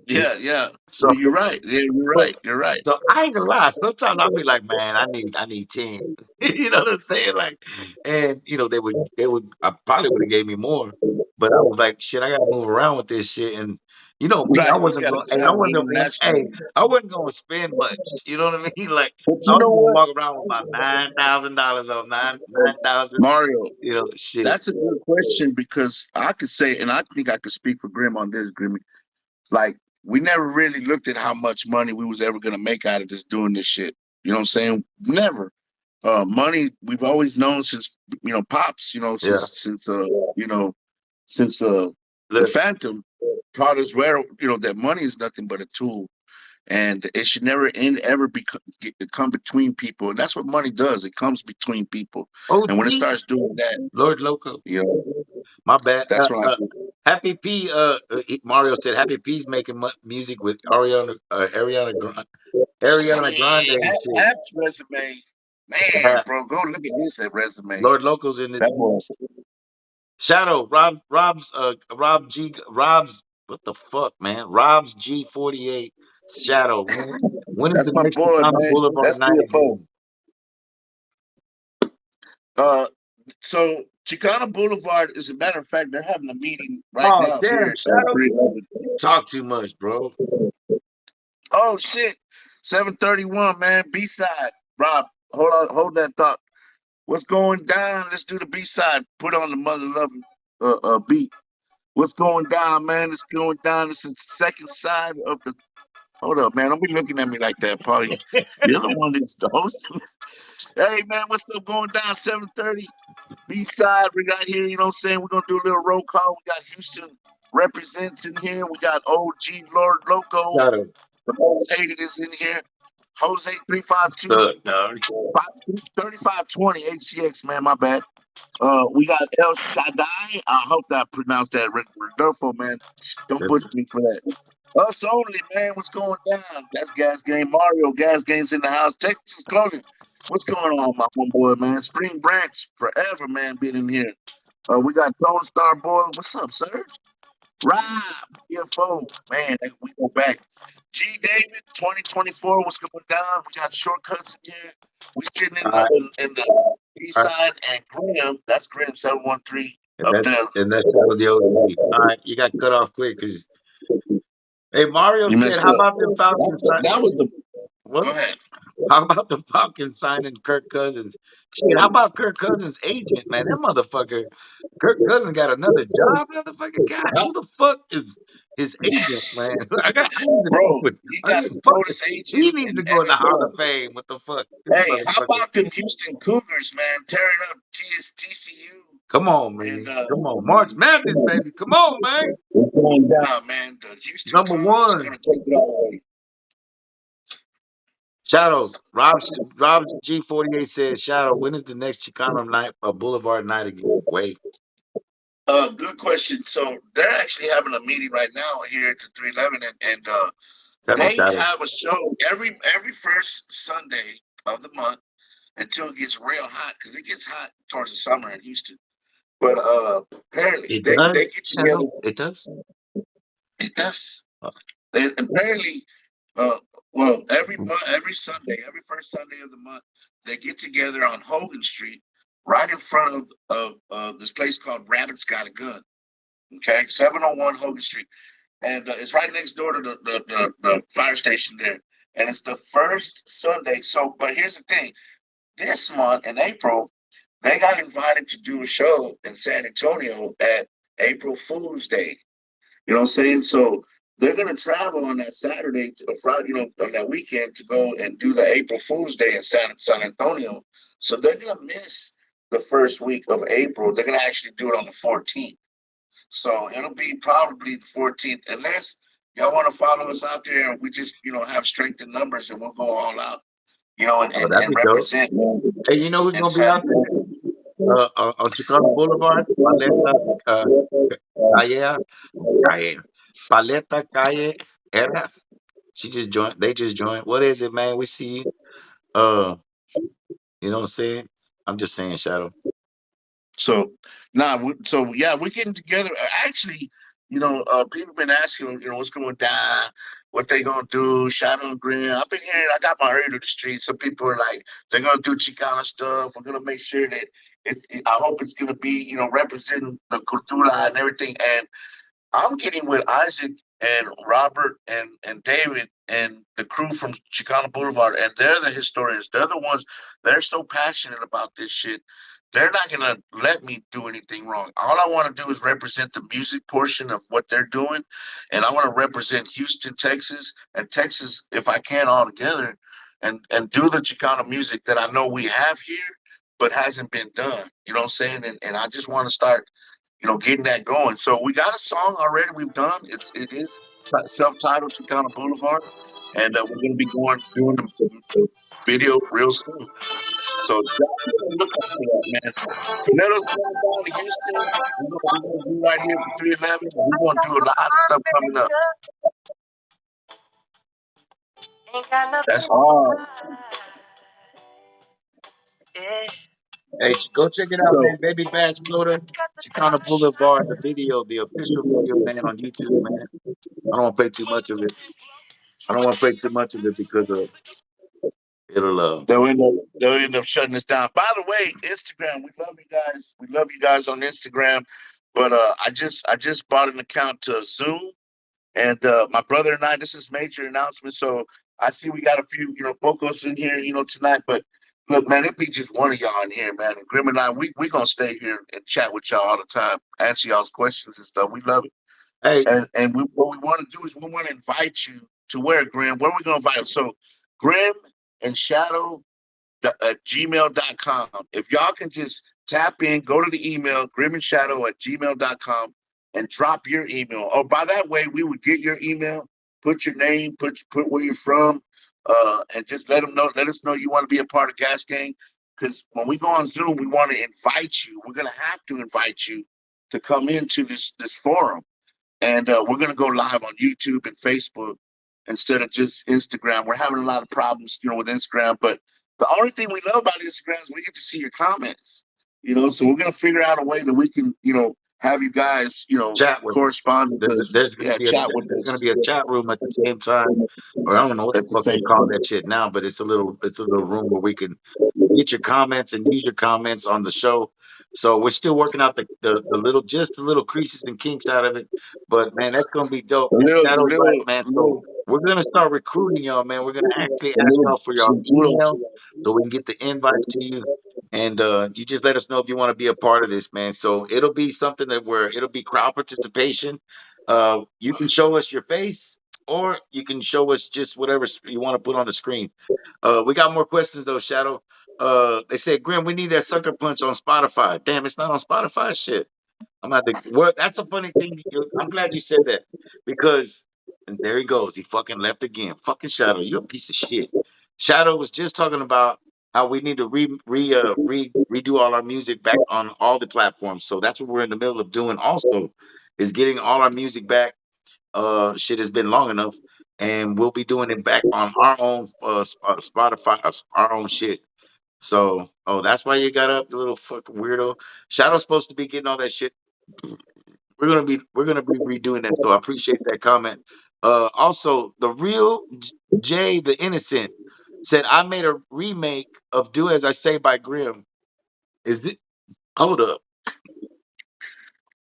[SPEAKER 2] You know?
[SPEAKER 3] Yeah.
[SPEAKER 2] So,
[SPEAKER 3] Well, you're right. Yeah, you're
[SPEAKER 2] but
[SPEAKER 3] right. You're right.
[SPEAKER 2] so I ain't gonna lie. Sometimes I'll be like, man, I need 10. You know what I'm saying? Like, and they would. I probably would have gave me more. But I was like, shit, I gotta move around with this shit. And you know me, I
[SPEAKER 3] Right, you
[SPEAKER 2] wasn't
[SPEAKER 3] got
[SPEAKER 2] going.
[SPEAKER 3] to
[SPEAKER 2] Hey, I
[SPEAKER 3] have
[SPEAKER 2] wasn't. Hey,
[SPEAKER 3] international.
[SPEAKER 2] I wasn't going to spend much. You know what I mean? Like
[SPEAKER 3] But
[SPEAKER 2] I
[SPEAKER 3] you
[SPEAKER 2] was
[SPEAKER 3] know
[SPEAKER 2] gonna
[SPEAKER 3] what,
[SPEAKER 2] walk around with about $9,000 on nine thousand.
[SPEAKER 3] Mario?
[SPEAKER 2] You know, shit.
[SPEAKER 3] That's a good question because I could say, and I think I could speak for Grim on this, Grim. Like, we never really looked at how much money we was ever gonna make out of this doing this shit. You know what I'm saying? Never. Money we've always known since pops.
[SPEAKER 2] Yeah.
[SPEAKER 3] You know since the
[SPEAKER 2] Look,
[SPEAKER 3] Phantom taught us where that money is nothing but a tool, and it should never ever come between people. And that's what money does. It comes between people, and when it
[SPEAKER 2] OG,
[SPEAKER 3] starts doing that,
[SPEAKER 2] Lord Loco.
[SPEAKER 3] you know,
[SPEAKER 2] My bad.
[SPEAKER 3] that's when I.
[SPEAKER 2] Happy P. Mario said Happy P's making music with Ariana Grande
[SPEAKER 3] Shit,
[SPEAKER 2] and shit.
[SPEAKER 3] App's resume, man,
[SPEAKER 2] Yeah.
[SPEAKER 3] bro, go look at this resume.
[SPEAKER 2] Lord Loco's in the
[SPEAKER 3] That was
[SPEAKER 2] Shadow. Rob's what the fuck, man? Rob's G48 Shadow. When is
[SPEAKER 3] that's
[SPEAKER 2] the
[SPEAKER 3] my
[SPEAKER 2] next
[SPEAKER 3] boy,
[SPEAKER 2] Chicano
[SPEAKER 3] man.
[SPEAKER 2] Boulevard
[SPEAKER 3] That's
[SPEAKER 2] night
[SPEAKER 3] CFO.
[SPEAKER 2] again?
[SPEAKER 3] Uh, so Chicana Boulevard, as a matter of fact, they're having a meeting right
[SPEAKER 2] Oh
[SPEAKER 3] now
[SPEAKER 2] damn,
[SPEAKER 3] here at
[SPEAKER 2] Shadow.
[SPEAKER 3] 311.
[SPEAKER 2] You talk too much, bro.
[SPEAKER 3] Oh shit, 731, man. B side, Rob. Hold that thought. What's going down? Let's do the B side. Put on the mother loving beat. What's going down, man? It's going down. It's the second side of the. Hold up, man. Don't be looking at me like that, Polly. You're the one that's the host. Hey, man, what's up going down? 7:30 B side. We got here. You know what I'm saying? We're gonna do a little roll call. We got Houston represents in here. We got OG Lord Loco.
[SPEAKER 2] Shadow.
[SPEAKER 3] The most hated is in here. Jose 352
[SPEAKER 2] Look, dog.
[SPEAKER 3] 3520 HCX, man. My bad. We got El Shaddai. I hope that I pronounced that Rodolfo, man. Don't push me for that. Us only, man. What's going down? That's Gas Game Mario. Gas Game's in the house. Texas Clothing. What's going on, my homeboy, man? Spring Branch forever, man. Being in here. We got Tone Star Boy. What's up, Serge? Rob, CFO, man. We go back. G David, 2024. What's going down? We got shortcuts in here. We sitting in
[SPEAKER 2] All right,
[SPEAKER 3] the east
[SPEAKER 2] all right.
[SPEAKER 3] side, and Graham. That's Graham 713
[SPEAKER 2] And
[SPEAKER 3] up
[SPEAKER 2] that
[SPEAKER 3] there.
[SPEAKER 2] and that's Shadow the OG. All right, you got cut off quick because hey, Mario
[SPEAKER 3] You
[SPEAKER 2] said,
[SPEAKER 3] messed
[SPEAKER 2] "How
[SPEAKER 3] up.
[SPEAKER 2] about the Falcons?"
[SPEAKER 3] That was the. Go
[SPEAKER 2] What?
[SPEAKER 3] ahead.
[SPEAKER 2] How about the Falcons signing Kirk Cousins? Shit, how about Kirk Cousins' agent, man? That motherfucker, Kirk Cousins got another job, motherfucker. God,
[SPEAKER 3] Huh?
[SPEAKER 2] who the fuck is his agent, man? I need to fuck
[SPEAKER 3] Bro,
[SPEAKER 2] with.
[SPEAKER 3] he
[SPEAKER 2] I
[SPEAKER 3] got
[SPEAKER 2] need
[SPEAKER 3] some
[SPEAKER 2] fuck it.
[SPEAKER 3] coldest
[SPEAKER 2] He
[SPEAKER 3] agent
[SPEAKER 2] needs
[SPEAKER 3] in
[SPEAKER 2] to go in the Hall of
[SPEAKER 3] NFL.
[SPEAKER 2] Fame. What the fuck, this
[SPEAKER 3] Hey, how
[SPEAKER 2] motherfucker?
[SPEAKER 3] about them Houston Cougars, man? Tearing up TCU
[SPEAKER 2] Come on,
[SPEAKER 3] and
[SPEAKER 2] man. Come on, March Madness, baby. Come on, man.
[SPEAKER 3] it's going down, man. The Houston
[SPEAKER 2] Number
[SPEAKER 3] Cougars is
[SPEAKER 2] one.
[SPEAKER 3] gonna take it all away.
[SPEAKER 2] Shadow, Rob G48 said, Shadow, when is the next Chicano night, Boulevard night again? Wait,
[SPEAKER 3] Good question. So they're actually having a meeting right now here at the 311, and
[SPEAKER 2] tell him,
[SPEAKER 3] they
[SPEAKER 2] Shadow.
[SPEAKER 3] have a show every first Sunday of the month until it gets real hot because it gets hot towards the summer in Houston. But apparently
[SPEAKER 2] It
[SPEAKER 3] they
[SPEAKER 2] does,
[SPEAKER 3] get together.
[SPEAKER 2] Shadow. It does.
[SPEAKER 3] It does.
[SPEAKER 2] Uh,
[SPEAKER 3] Apparently, uh, well, every month, every Sunday, every first Sunday of the month, they get together on Hogan Street, right in front of this place called Rabbit's Got a Gun. Okay, 701 Hogan Street, and it's right next door to the fire station there. And it's the first Sunday. So, but here's the thing: this month in April, they got invited to do a show in San Antonio at April Fool's Day. You know what I'm saying? So they're gonna travel on that Saturday or Friday, on that weekend to go and do the April Fool's Day in San Antonio. So they're gonna miss the first week of April. They're gonna actually do it on the 14th. So it'll be probably the 14th, unless y'all want to follow us out there and we just, have strength in numbers and we'll go all out, and,
[SPEAKER 2] oh,
[SPEAKER 3] and,
[SPEAKER 2] that'd
[SPEAKER 3] and
[SPEAKER 2] be dope.
[SPEAKER 3] represent
[SPEAKER 2] Hey, you know who's
[SPEAKER 3] in
[SPEAKER 2] gonna be
[SPEAKER 3] San
[SPEAKER 2] out there? On Chicano Boulevard, Paleta, Calle, Calle, Paleta Calle Era. She just joined. They just joined. What is it, man? We see you. Uh, you know what I'm saying? I'm just saying, Shadow.
[SPEAKER 3] So so yeah, we're getting together. Actually, people been asking, what's going down, what they gonna do, Shadow and Green. I've been hearing, I got my ear to the street. Some people are like, they're gonna do Chicana stuff. We're gonna make sure that I hope it's gonna be, representing the cultura and everything. And I'm getting with Isaac and Robert and David and the crew from Chicano Boulevard, and they're the historians. They're the ones. They're so passionate about this shit. They're not gonna let me do anything wrong. All I want to do is represent the music portion of what they're doing, and I want to represent Houston, Texas, and Texas, if I can, all together, and do the Chicano music that I know we have here, but hasn't been done. You know what I'm saying? And I just want to start getting that going. So we got a song already we've done. It is self-titled Chicano Boulevard, and we're going to be doing the video real soon. So look out for that, man. Tornado's going down to Houston. We're gonna be right here for 311. We're gonna do a lot of stuff coming up. That's hard.
[SPEAKER 2] Hey, go check it out, man.
[SPEAKER 3] So
[SPEAKER 2] Baby Bash Florida, Chicano Boulevard, the video, the official video, man, on YouTube, man. I don't want to play too much of it. I don't want to play too much of it because it'll
[SPEAKER 3] they'll end up shutting us down. By the way, Instagram, we love you guys. We love you guys on Instagram. But I just bought an account to Zoom. And my brother and I, this is major announcement. So I see we got a few, Bocos in here, tonight. But look, man, it'd be just one of y'all in here, man. And Grim and I, we gonna stay here and chat with y'all all the time, answer y'all's questions and stuff. We love it.
[SPEAKER 2] Hey,
[SPEAKER 3] And what we want to do is we want to invite you to where, Grim? Where we gonna invite you? So Grim and Shadow at gmail.com. If y'all can just tap in, go to the email, grimandshadow at gmail.com, and drop your email. Or by that way, we would get your email, put your name, put where you're from, and just let us know you want to be a part of Gas Gang. Because when we go on Zoom, we want to invite you. We're gonna have to invite you to come into this forum. And we're going to go live on YouTube and Facebook instead of just Instagram. We're having a lot of problems, with Instagram. But the only thing we love about Instagram is we get to see your comments. So we're going to figure out a way that we can, have you guys,
[SPEAKER 2] chat with us.
[SPEAKER 3] correspond with us.
[SPEAKER 2] There's gonna
[SPEAKER 3] Yeah,
[SPEAKER 2] be
[SPEAKER 3] chat with
[SPEAKER 2] there's gonna
[SPEAKER 3] us
[SPEAKER 2] be a chat room at the same time, or I don't know what the
[SPEAKER 3] at the
[SPEAKER 2] fuck they
[SPEAKER 3] same
[SPEAKER 2] call
[SPEAKER 3] time.
[SPEAKER 2] that shit now, but it's a little room where we can get your comments and use your comments on the show. So we're still working out the little creases and kinks out of it. But man, that's gonna be dope.
[SPEAKER 3] The
[SPEAKER 2] And
[SPEAKER 3] little, the
[SPEAKER 2] Shadow's right,
[SPEAKER 3] little,
[SPEAKER 2] man.
[SPEAKER 3] the
[SPEAKER 2] So
[SPEAKER 3] little,
[SPEAKER 2] we're gonna start recruiting y'all, man. We're gonna actually
[SPEAKER 3] the
[SPEAKER 2] ask
[SPEAKER 3] little
[SPEAKER 2] y'all for your
[SPEAKER 3] seguros.
[SPEAKER 2] email so we can get the invites to you. And you just let us know if you want to be a part of this, man. So it'll be something it'll be crowd participation. You can show us your face, or you can show us just whatever you want to put on the screen. We got more questions though, Shadow. They said, Grim, we need that sucker punch on Spotify. Damn, it's not on Spotify. Shit. I'm at the well, that's a funny thing. I'm glad you said that because and there he goes. He fucking left again. Fucking Shadow, you're a piece of shit. Shadow was just talking about how we need to redo all our music back on all the platforms. So that's what we're in the middle of doing. Also, is getting all our music back. Shit has been long enough, and we'll be doing it back on our own Spotify, our own shit. So, oh, that's why you got up, you little fucking weirdo. Shadow's supposed to be getting all that shit. We're gonna be redoing that. So I appreciate that comment. Also, the real Jay the Innocent said I made a remake of "Do As I Say" by Grimm. Is it? Hold up.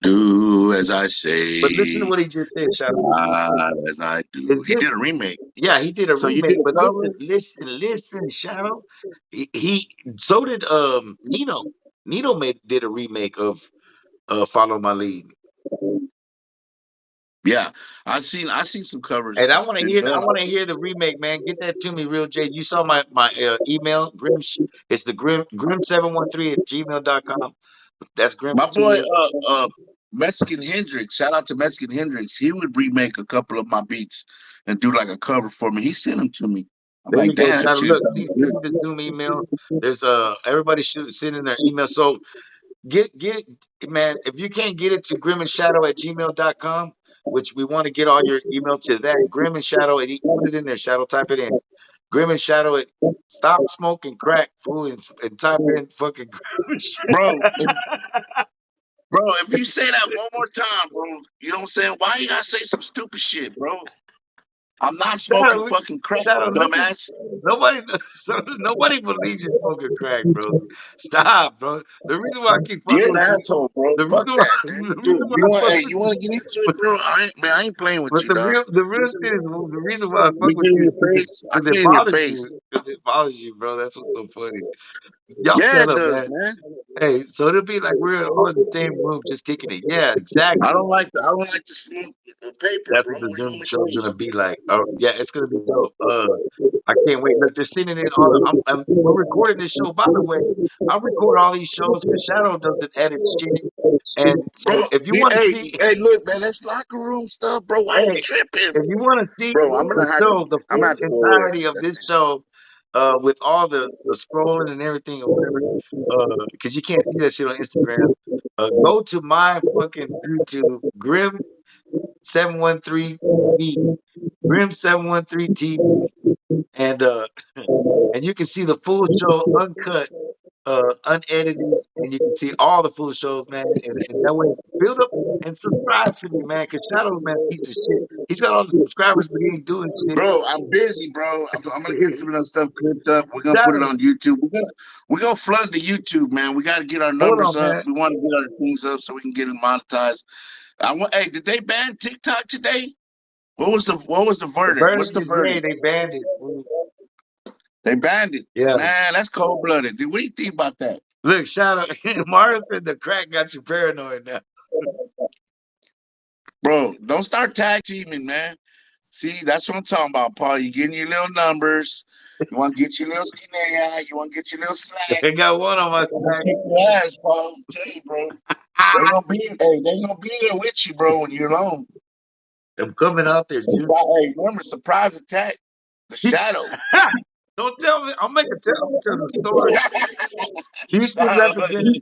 [SPEAKER 3] Do as I
[SPEAKER 2] But listen to
[SPEAKER 3] say,
[SPEAKER 2] what he just said, Shadow.
[SPEAKER 3] not as I
[SPEAKER 2] Is
[SPEAKER 3] do. He
[SPEAKER 2] this?
[SPEAKER 3] did a remake.
[SPEAKER 2] Yeah, he did a
[SPEAKER 3] So you
[SPEAKER 2] remake.
[SPEAKER 3] did a
[SPEAKER 2] But
[SPEAKER 3] cover?
[SPEAKER 2] listen, Shadow. So did Nino. Nino did a remake of "Follow My Lead."
[SPEAKER 3] Yeah, I seen some covers
[SPEAKER 2] And
[SPEAKER 3] been
[SPEAKER 2] I
[SPEAKER 3] done.
[SPEAKER 2] want to hear the remake, man. Get that to me, real J. You saw my email, it's the Grim713 at gmail.com. That's Grim
[SPEAKER 3] My
[SPEAKER 2] with two
[SPEAKER 3] boy,
[SPEAKER 2] E's.
[SPEAKER 3] Mexican Hendrix. Shout out to Mexican Hendrix. He would remake a couple of my beats and do like a cover for me. He sent them to me. I'm
[SPEAKER 2] There
[SPEAKER 3] like,
[SPEAKER 2] you go,
[SPEAKER 3] damn, that
[SPEAKER 2] Shadow.
[SPEAKER 3] shit
[SPEAKER 2] Look,
[SPEAKER 3] sounds
[SPEAKER 2] see
[SPEAKER 3] good.
[SPEAKER 2] the Zoom email. There's everybody should send in their email. So get it, man. If you can't get it to grimandshadow at gmail.com, which we want to get all your email to that, Grim and Shadow, put it in there, Shadow, type it in. Grim and Shadow, stop smoking crack, fool, and type in fucking Grim and
[SPEAKER 3] Bro,
[SPEAKER 2] Shadow.
[SPEAKER 3] if you say that one more time, bro, you know what I'm saying? Why you gotta say some stupid shit, bro? I'm not smoking
[SPEAKER 2] Shadow,
[SPEAKER 3] fucking crack,
[SPEAKER 2] Shadow, listen.
[SPEAKER 3] dumbass.
[SPEAKER 2] Nobody, nobody believes you're smoking crack, bro. Stop, bro. The reason why I keep fucking
[SPEAKER 3] You're
[SPEAKER 2] with
[SPEAKER 3] an
[SPEAKER 2] you,
[SPEAKER 3] asshole, bro.
[SPEAKER 2] the
[SPEAKER 3] Fuck
[SPEAKER 2] reason why,
[SPEAKER 3] that, man.
[SPEAKER 2] the
[SPEAKER 3] Dude,
[SPEAKER 2] reason why
[SPEAKER 3] you
[SPEAKER 2] I
[SPEAKER 3] want
[SPEAKER 2] fuck
[SPEAKER 3] hey,
[SPEAKER 2] with
[SPEAKER 3] you
[SPEAKER 2] you,
[SPEAKER 3] wanna get into it, bro? I ain't playing with
[SPEAKER 2] but
[SPEAKER 3] you, dog.
[SPEAKER 2] the real shit is the reason why I
[SPEAKER 3] We
[SPEAKER 2] fuck with
[SPEAKER 3] get in
[SPEAKER 2] you
[SPEAKER 3] your
[SPEAKER 2] is
[SPEAKER 3] face. I
[SPEAKER 2] because
[SPEAKER 3] get
[SPEAKER 2] it
[SPEAKER 3] in your
[SPEAKER 2] bothers
[SPEAKER 3] face.
[SPEAKER 2] you. Because it bothers you, bro. That's what's so funny. Y'all
[SPEAKER 3] Yeah,
[SPEAKER 2] shut
[SPEAKER 3] it
[SPEAKER 2] up,
[SPEAKER 3] does,
[SPEAKER 2] man.
[SPEAKER 3] man.
[SPEAKER 2] Hey, so it'll be like we're all in the same room just kicking it. Yeah, exactly.
[SPEAKER 3] I don't like to smoke paper,
[SPEAKER 2] That's
[SPEAKER 3] bro.
[SPEAKER 2] what the
[SPEAKER 3] What do you
[SPEAKER 2] Zoom
[SPEAKER 3] want me to
[SPEAKER 2] show
[SPEAKER 3] tell
[SPEAKER 2] is
[SPEAKER 3] you?
[SPEAKER 2] gonna be like. Oh, yeah, it's gonna be dope. I can't wait. Look, they're sending in all. We're recording this show. By the way, I record all these shows because Shadow doesn't edit shit. And so,
[SPEAKER 3] Bro,
[SPEAKER 2] if you want to
[SPEAKER 3] hey,
[SPEAKER 2] see,
[SPEAKER 3] hey, look, man, that's locker room stuff, bro. Why you
[SPEAKER 2] hey,
[SPEAKER 3] tripping?
[SPEAKER 2] if you want to see
[SPEAKER 3] Bro,
[SPEAKER 2] the show, the
[SPEAKER 3] I'm gonna
[SPEAKER 2] full
[SPEAKER 3] have to go over there.
[SPEAKER 2] entirety of
[SPEAKER 3] That's
[SPEAKER 2] this
[SPEAKER 3] it.
[SPEAKER 2] show, with all the scrolling and everything or whatever, because you can't see that shit on Instagram. Go to my fucking YouTube, Grim713 TV, Grim713 TV, and and you can see the full show uncut, unedited, and you can see all the full shows, man. And that way, build up and subscribe to me, man. Cause Shadow, man, piece of shit. He's got all the subscribers, but he ain't doing shit.
[SPEAKER 3] Bro, I'm busy, bro. I'm gonna get some of that stuff clipped up. We're gonna put it
[SPEAKER 2] Shadow,
[SPEAKER 3] on YouTube. We're gonna flood the YouTube, man. We gotta get our
[SPEAKER 2] hold
[SPEAKER 3] numbers
[SPEAKER 2] on,
[SPEAKER 3] up.
[SPEAKER 2] man.
[SPEAKER 3] We want to get our things up so we can get it monetized. Hey, did they ban TikTok today? What was the
[SPEAKER 2] The
[SPEAKER 3] verdict? What's
[SPEAKER 2] verdict
[SPEAKER 3] the
[SPEAKER 2] is yay.
[SPEAKER 3] verdict?
[SPEAKER 2] They banned it. Fool.
[SPEAKER 3] They banned it.
[SPEAKER 2] Yeah.
[SPEAKER 3] Man, that's cold blooded. Dude, what do you think about that?
[SPEAKER 2] Look, Shadow. Mario said the crack got you paranoid now.
[SPEAKER 3] Bro, don't start tag teaming, man. See, that's what I'm talking about, Paul. You getting your little numbers. You want to get your little skinny eye. You want to get your little slack.
[SPEAKER 2] I got one on my
[SPEAKER 3] They gonna
[SPEAKER 2] stack.
[SPEAKER 3] kick your ass, Paul. I'm telling you, bro. They gonna be there with you, bro, when you're alone.
[SPEAKER 2] I'm coming out there, dude.
[SPEAKER 3] Hey, remember, surprise attack, the shadow.
[SPEAKER 2] Don't tell me. I'm gonna tell the story. Houston represented.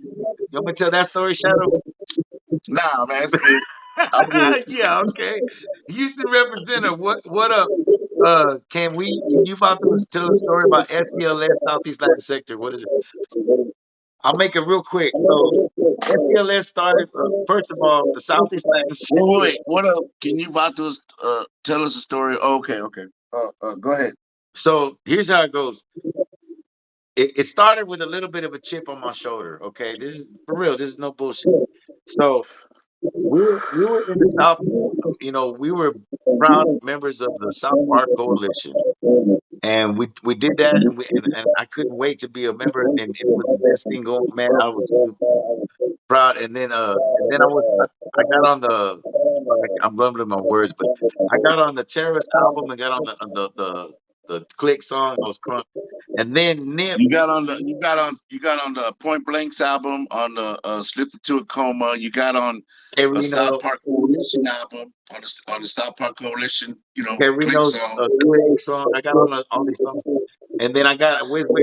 [SPEAKER 2] You want me to tell that story, Shadow?
[SPEAKER 3] Nah, man, it's cool. I'm good.
[SPEAKER 2] Yeah, okay. Houston representative, what up? Can you about to tell a story about SELS Southeast Latin Sector? What is it? I'll make it real quick. So SELS started first of all, the Southeast Latin Sector.
[SPEAKER 3] Wait. What up? Can you Vatos tell us a story? Okay, okay. Go ahead.
[SPEAKER 2] So here's how it goes. It started with a little bit of a chip on my shoulder. Okay. This is for real, this is no bullshit. So we were in the South, we were proud members of the South Park Coalition. And we did that, and I couldn't wait to be a member, and it was the best thing going. Man, I was super proud. And then I got on I'm rumbling my words, but I got on the Terrorist album and got on the Click song. I was crunk, and then Nip
[SPEAKER 3] You got on the Point Blanks album, on the Slip Into a Coma. You got on a South
[SPEAKER 2] Reno
[SPEAKER 3] Park Coalition album, on the South Park Coalition, click
[SPEAKER 2] Reno's
[SPEAKER 3] song.
[SPEAKER 2] Click song. I got on all these songs, and then I got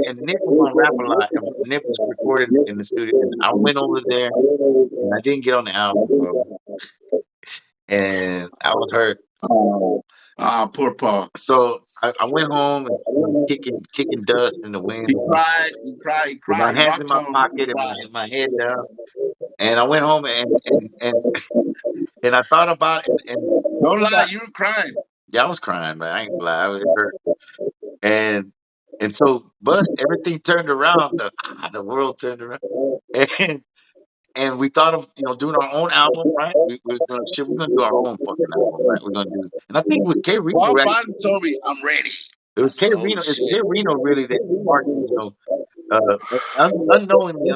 [SPEAKER 2] and Nip was on Rap a Lot, and Nip was recording in the studio, and I went over there, and I didn't get on the album, bro, and I was hurt.
[SPEAKER 3] Oh, poor Paul.
[SPEAKER 2] So I went home and kicking dust in the wind,
[SPEAKER 3] He cried, he cried, he
[SPEAKER 2] with my
[SPEAKER 3] cried. He
[SPEAKER 2] hands in
[SPEAKER 3] walked
[SPEAKER 2] my
[SPEAKER 3] home, he
[SPEAKER 2] pocket and
[SPEAKER 3] cried.
[SPEAKER 2] my head down. And I went home and I thought about and
[SPEAKER 3] Don't
[SPEAKER 2] think
[SPEAKER 3] lie,
[SPEAKER 2] about
[SPEAKER 3] you were crying.
[SPEAKER 2] yeah, I was crying, man. I ain't gonna lie, it hurt. And but everything turned around. The world turned around, and we thought of doing our own album, right? We was gonna shit. We're gonna do our own fucking album, right? We're gonna do, and I think it was K Reno,
[SPEAKER 3] Paul
[SPEAKER 2] right?
[SPEAKER 3] finally told me, I'm ready.
[SPEAKER 2] It was
[SPEAKER 3] I
[SPEAKER 2] K
[SPEAKER 3] said, oh
[SPEAKER 2] Reno. It's K
[SPEAKER 3] shit.
[SPEAKER 2] Reno really that sparked me, uh, unknowingly,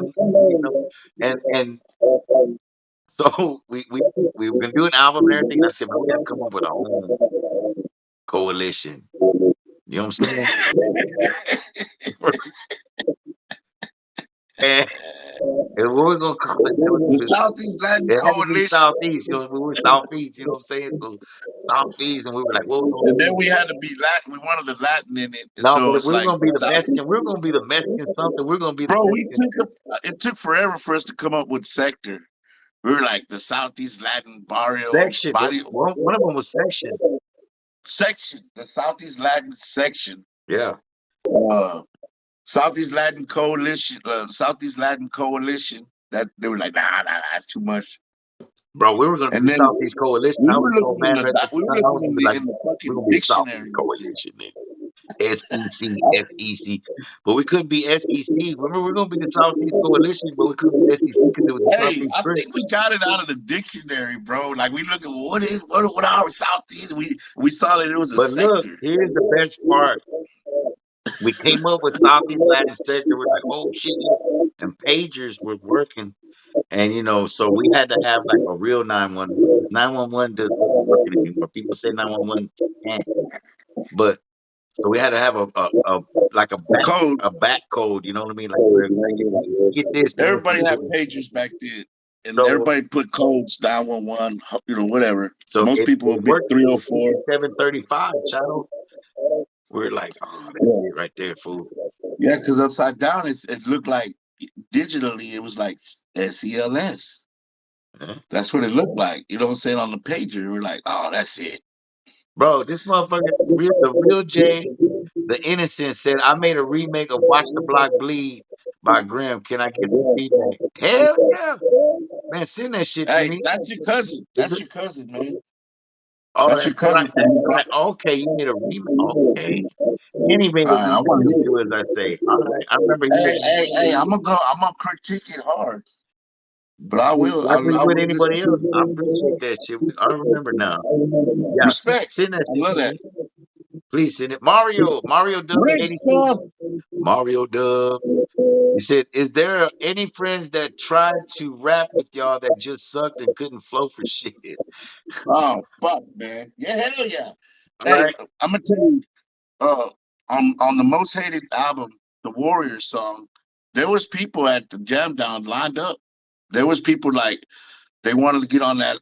[SPEAKER 2] and so we were gonna do an album and everything. And I said, man, we got to come up with our own coalition. You know what I'm saying? and, and what we're gonna call it?
[SPEAKER 3] The Southeast Latin
[SPEAKER 2] It had to be
[SPEAKER 3] Coalition.
[SPEAKER 2] Southeast. We were Southeast. You know what I'm saying? So Southeast, and we were like, what we gonna
[SPEAKER 3] And then
[SPEAKER 2] do?
[SPEAKER 3] we had to be Latin. We wanted the Latin in it. And
[SPEAKER 2] No,
[SPEAKER 3] so
[SPEAKER 2] but
[SPEAKER 3] it's
[SPEAKER 2] we were
[SPEAKER 3] like
[SPEAKER 2] gonna
[SPEAKER 3] the
[SPEAKER 2] be the Mexican.
[SPEAKER 3] Southeast.
[SPEAKER 2] We were gonna be the Mexican something. We're gonna be the
[SPEAKER 3] Bro,
[SPEAKER 2] Mexican.
[SPEAKER 3] it took forever for us to come up with sector. We were like the Southeast Latin
[SPEAKER 2] Section.
[SPEAKER 3] barrio
[SPEAKER 2] One of them was section.
[SPEAKER 3] section, the Southeast Latin section.
[SPEAKER 2] Yeah.
[SPEAKER 3] Uh, Southeast Latin Coalition. That they were like, nah, that's too much.
[SPEAKER 2] Bro, we were gonna be
[SPEAKER 3] And
[SPEAKER 2] the
[SPEAKER 3] then
[SPEAKER 2] Southeast Coalition.
[SPEAKER 3] we
[SPEAKER 2] I
[SPEAKER 3] were
[SPEAKER 2] was so
[SPEAKER 3] looking in
[SPEAKER 2] mad
[SPEAKER 3] the
[SPEAKER 2] at the
[SPEAKER 3] we were
[SPEAKER 2] time. I was
[SPEAKER 3] looking
[SPEAKER 2] gonna be like,
[SPEAKER 3] in the
[SPEAKER 2] we're
[SPEAKER 3] fucking
[SPEAKER 2] gonna be the Southeast
[SPEAKER 3] dictionary and shit.
[SPEAKER 2] Coalition, nigga. SEC, SEC. But we couldn't be SEC. Remember, we're gonna be the Southeast Coalition, but we couldn't be SEC because it was a
[SPEAKER 3] Hey,
[SPEAKER 2] Southeast
[SPEAKER 3] I
[SPEAKER 2] print.
[SPEAKER 3] think we got it out of the dictionary, bro. Like we look at what our Southeast. We saw that it was a
[SPEAKER 2] But look,
[SPEAKER 3] sector.
[SPEAKER 2] here's the best part. We came up with Southeast Latin Sector. We're like, oh shit, yeah. And pagers were working. And so we had to have like a real 911 because 911 doesn't work anymore. People say 911 can't, but so we had to have a like
[SPEAKER 3] The code.
[SPEAKER 2] a back code. You know what I mean? Like where like if you get this, then we
[SPEAKER 3] Everybody
[SPEAKER 2] can
[SPEAKER 3] had
[SPEAKER 2] do it.
[SPEAKER 3] pagers back then, and
[SPEAKER 2] So
[SPEAKER 3] everybody put codes 911. Whatever.
[SPEAKER 2] so
[SPEAKER 3] Most
[SPEAKER 2] it,
[SPEAKER 3] people
[SPEAKER 2] it
[SPEAKER 3] would pick
[SPEAKER 2] worked. It was
[SPEAKER 3] 304.
[SPEAKER 2] 5735 Shadow. We're like, oh, that's
[SPEAKER 3] Yeah,
[SPEAKER 2] it right there, fool.
[SPEAKER 3] yeah, because upside down, it looked like digitally it was like SELS.
[SPEAKER 2] Yeah.
[SPEAKER 3] That's what it looked like. You know what I'm saying on the pager. We're like, oh, that's it.
[SPEAKER 2] Bro, this motherfucker, the real J, the innocent said, I made a remake of Watch the Block Bleed by Grimm. Can I get some feedback? Hell yeah. Man, send that shit to
[SPEAKER 3] Hey,
[SPEAKER 2] me.
[SPEAKER 3] that's your cousin.
[SPEAKER 2] Is
[SPEAKER 3] That's
[SPEAKER 2] it?
[SPEAKER 3] your cousin, man.
[SPEAKER 2] Oh,
[SPEAKER 3] That's your
[SPEAKER 2] that's right.
[SPEAKER 3] cousin from
[SPEAKER 2] That's
[SPEAKER 3] New
[SPEAKER 2] right.
[SPEAKER 3] York.
[SPEAKER 2] Okay, you made a remake. Okay. And he made
[SPEAKER 3] All
[SPEAKER 2] a
[SPEAKER 3] right, I
[SPEAKER 2] remake
[SPEAKER 3] want to
[SPEAKER 2] of
[SPEAKER 3] hear
[SPEAKER 2] Do
[SPEAKER 3] it.
[SPEAKER 2] As I Say. All right. I remember
[SPEAKER 3] Hey,
[SPEAKER 2] hearing
[SPEAKER 3] hey, hey! I'm gonna critique it hard, but I will.
[SPEAKER 2] like we
[SPEAKER 3] I
[SPEAKER 2] would
[SPEAKER 3] will listen
[SPEAKER 2] anybody else. I appreciate
[SPEAKER 3] to
[SPEAKER 2] that shit. I remember now.
[SPEAKER 3] it.
[SPEAKER 2] Yeah,
[SPEAKER 3] Respect.
[SPEAKER 2] send that
[SPEAKER 3] I
[SPEAKER 2] shit
[SPEAKER 3] love
[SPEAKER 2] to
[SPEAKER 3] that.
[SPEAKER 2] me. Please send it. Mario
[SPEAKER 3] Rich
[SPEAKER 2] W82.
[SPEAKER 3] stuff.
[SPEAKER 2] Mario Dub. He said, "Is there any friends that tried to rap with y'all that just sucked and couldn't flow for shit?"
[SPEAKER 3] Oh fuck, man. Yeah, hell yeah.
[SPEAKER 2] All
[SPEAKER 3] Hey,
[SPEAKER 2] right.
[SPEAKER 3] I'm gonna tell you. Uh, on the most hated album, the Warriors song, there was people at the jam down lined up. There was people like they wanted to get on that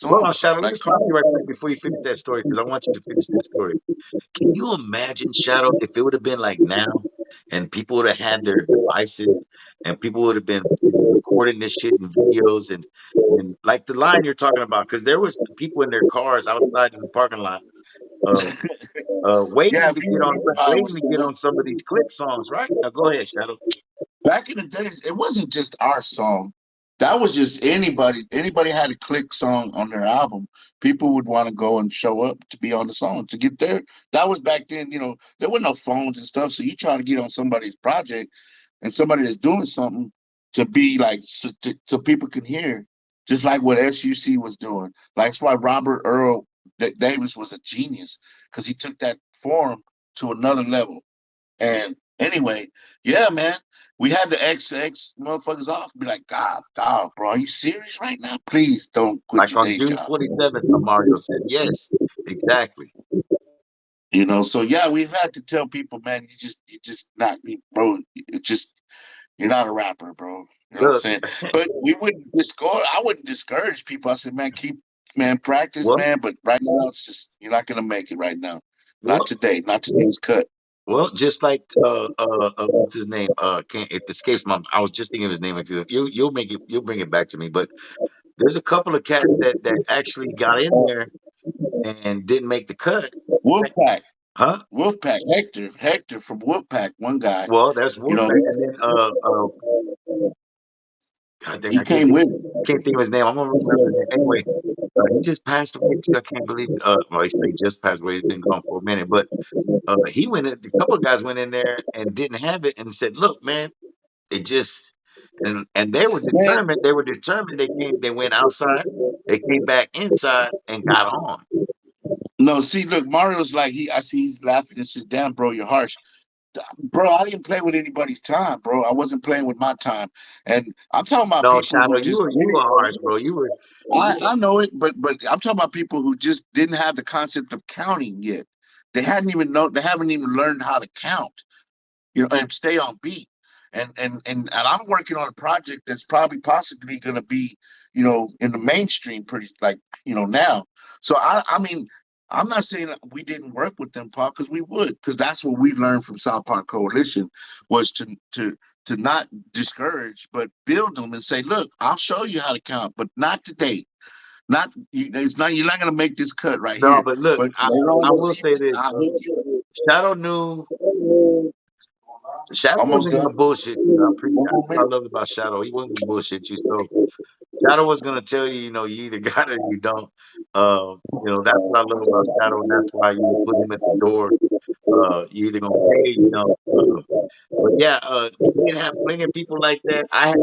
[SPEAKER 2] Hold on,
[SPEAKER 3] song.
[SPEAKER 2] Shadow. Let
[SPEAKER 3] Like,
[SPEAKER 2] me stop you right quick before you finish that story because I want you to finish this story. Can you imagine, Shadow, if it would have been like now and people would have had their devices and people would have been recording this shit in videos and like the line you're talking about, because there was people in their cars outside in the parking lot uh
[SPEAKER 3] yeah,
[SPEAKER 2] waiting
[SPEAKER 3] if
[SPEAKER 2] to
[SPEAKER 3] you
[SPEAKER 2] get on
[SPEAKER 3] remember how it
[SPEAKER 2] waiting
[SPEAKER 3] was
[SPEAKER 2] to
[SPEAKER 3] set
[SPEAKER 2] get
[SPEAKER 3] up.
[SPEAKER 2] on some of these click songs, right? Now go ahead, Shadow.
[SPEAKER 3] Back in the days, it wasn't just our song. That was just anybody. Anybody had a click song on their album. People would want to go and show up to be on the song to get there. That was back then. There were no phones and stuff. So you try to get on somebody's project and somebody that's doing something to be like so people can hear, just like what SUC was doing. Like that's why Robert Earl Davis was a genius because he took that form to another level. And anyway, yeah, man, we had the XX motherfuckers off. Be like, God, dog, bro, are you serious right now? Please don't quit
[SPEAKER 2] Like
[SPEAKER 3] your
[SPEAKER 2] on
[SPEAKER 3] day
[SPEAKER 2] June
[SPEAKER 3] job.
[SPEAKER 2] 27th, Mario said, yes, exactly.
[SPEAKER 3] So yeah, we've had to tell people, man, you just not, bro. It just you're not a rapper, bro. You know what I'm
[SPEAKER 2] Look,
[SPEAKER 3] saying? But we wouldn't discourage. I wouldn't discourage people. I said, man, practice,
[SPEAKER 2] well,
[SPEAKER 3] man. But right now, it's just you're not gonna make it right now. Not
[SPEAKER 2] well,
[SPEAKER 3] today. Not today's cut.
[SPEAKER 2] well, just like what's his name? Can't it escapes my. I was just thinking of his name. You'll make it. You'll bring it back to me. But there's a couple of cats that actually got in there and didn't make the cut. Right?
[SPEAKER 3] Wolfpack.
[SPEAKER 2] Huh?
[SPEAKER 3] Wolfpack, Hector from Wolfpack, one guy,
[SPEAKER 2] Well, that's
[SPEAKER 3] you know,
[SPEAKER 2] Wolfpack, and then God dang,
[SPEAKER 3] he came with it.
[SPEAKER 2] can't think of his name. I'm gonna remember his name anyway. He just passed away too. I can't believe it. Well, he just passed away. He's been gone for a minute, but he went in. A couple of guys went in there and didn't have it, and said, "Look, man, it just." And they were
[SPEAKER 3] Man,
[SPEAKER 2] determined. They were determined. They came. They went outside. They came back inside and got on.
[SPEAKER 3] no, see, look, Mario's like I see he's laughing and says, "Damn, bro, you're harsh." Bro, I didn't play with anybody's time, bro. I wasn't playing with my time, and I'm talking about
[SPEAKER 2] No,
[SPEAKER 3] people
[SPEAKER 2] Shadow,
[SPEAKER 3] who just
[SPEAKER 2] you were harsh, bro. You were.
[SPEAKER 3] I know it, but I'm talking about people who just didn't have the concept of counting yet. They haven't even learned how to count. And stay on beat. And I'm working on a project that's probably possibly going to be, in the mainstream pretty like, now. So I mean, I'm not saying that we didn't work with them, Paul, because we would, because that's what we learned from South Park Coalition was to not discourage, but build them and say, look, I'll show you how to count, but not today. Not it's not you're not gonna make this cut right
[SPEAKER 2] No,
[SPEAKER 3] here.
[SPEAKER 2] but look,
[SPEAKER 3] But later on
[SPEAKER 2] I
[SPEAKER 3] this
[SPEAKER 2] will say
[SPEAKER 3] evening,
[SPEAKER 2] this.
[SPEAKER 3] I'll hit you.
[SPEAKER 2] Shadow knew. Shadow
[SPEAKER 3] Almost
[SPEAKER 2] wasn't gonna
[SPEAKER 3] done.
[SPEAKER 2] bullshit you.
[SPEAKER 3] One more
[SPEAKER 2] That's what I
[SPEAKER 3] minute.
[SPEAKER 2] love about Shadow. He wasn't gonna bullshit you. So Shadow was gonna tell you, you know, you either got it or you don't. You know, that's what I love about Shadow, and that's why you put him at the door. You either gonna pay, you know. But yeah, we did have plenty of people like that. I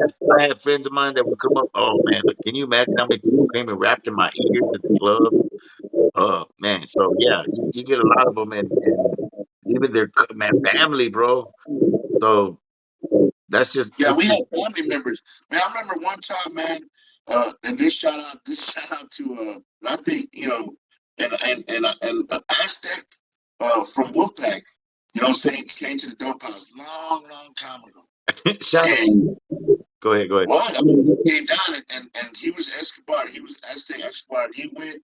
[SPEAKER 2] had friends of mine that would come up. Oh man, look, can you imagine how many people came and rapped in my ears at the club? Man, so yeah, you get a lot of them, and even their man family, bro. So that's just
[SPEAKER 3] Yeah,
[SPEAKER 2] it's
[SPEAKER 3] we
[SPEAKER 2] just
[SPEAKER 3] had family members. Man, I remember one time, man, and this shout out to I think, you know, and Aztec from Wolfpack, you know what I'm saying, came to the dope house long time ago.
[SPEAKER 2] shout out.
[SPEAKER 3] And
[SPEAKER 2] Go ahead, go ahead.
[SPEAKER 3] what? I mean, he came down and he was Escobar. He was Aztec Escobar. He went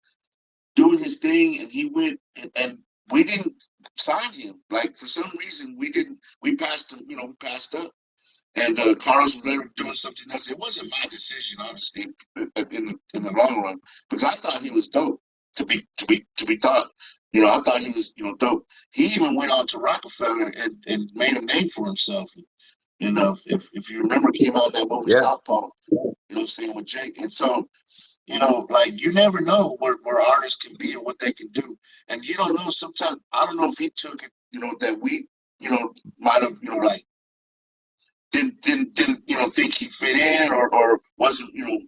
[SPEAKER 3] doing his thing and he went and we didn't sign him. Like for some reason we didn't we passed him, you know, we passed up. And Carlos was there doing something else. It wasn't my decision, honestly, in the long run, because I thought he was dope. To be thought, you know, I thought he was, you know, dope. He even went on to Rockefeller and made a name for himself. You know, if you remember, came out that movie
[SPEAKER 2] Yeah.
[SPEAKER 3] Southpaw. You know what I'm saying, with Jake. And so, you know, like you never know where artists can be and what they can do. And you don't know. Sometimes I don't know if he took it, you know, that we, you know, might have, you know, like didn't you know think he fit in or wasn't, you know,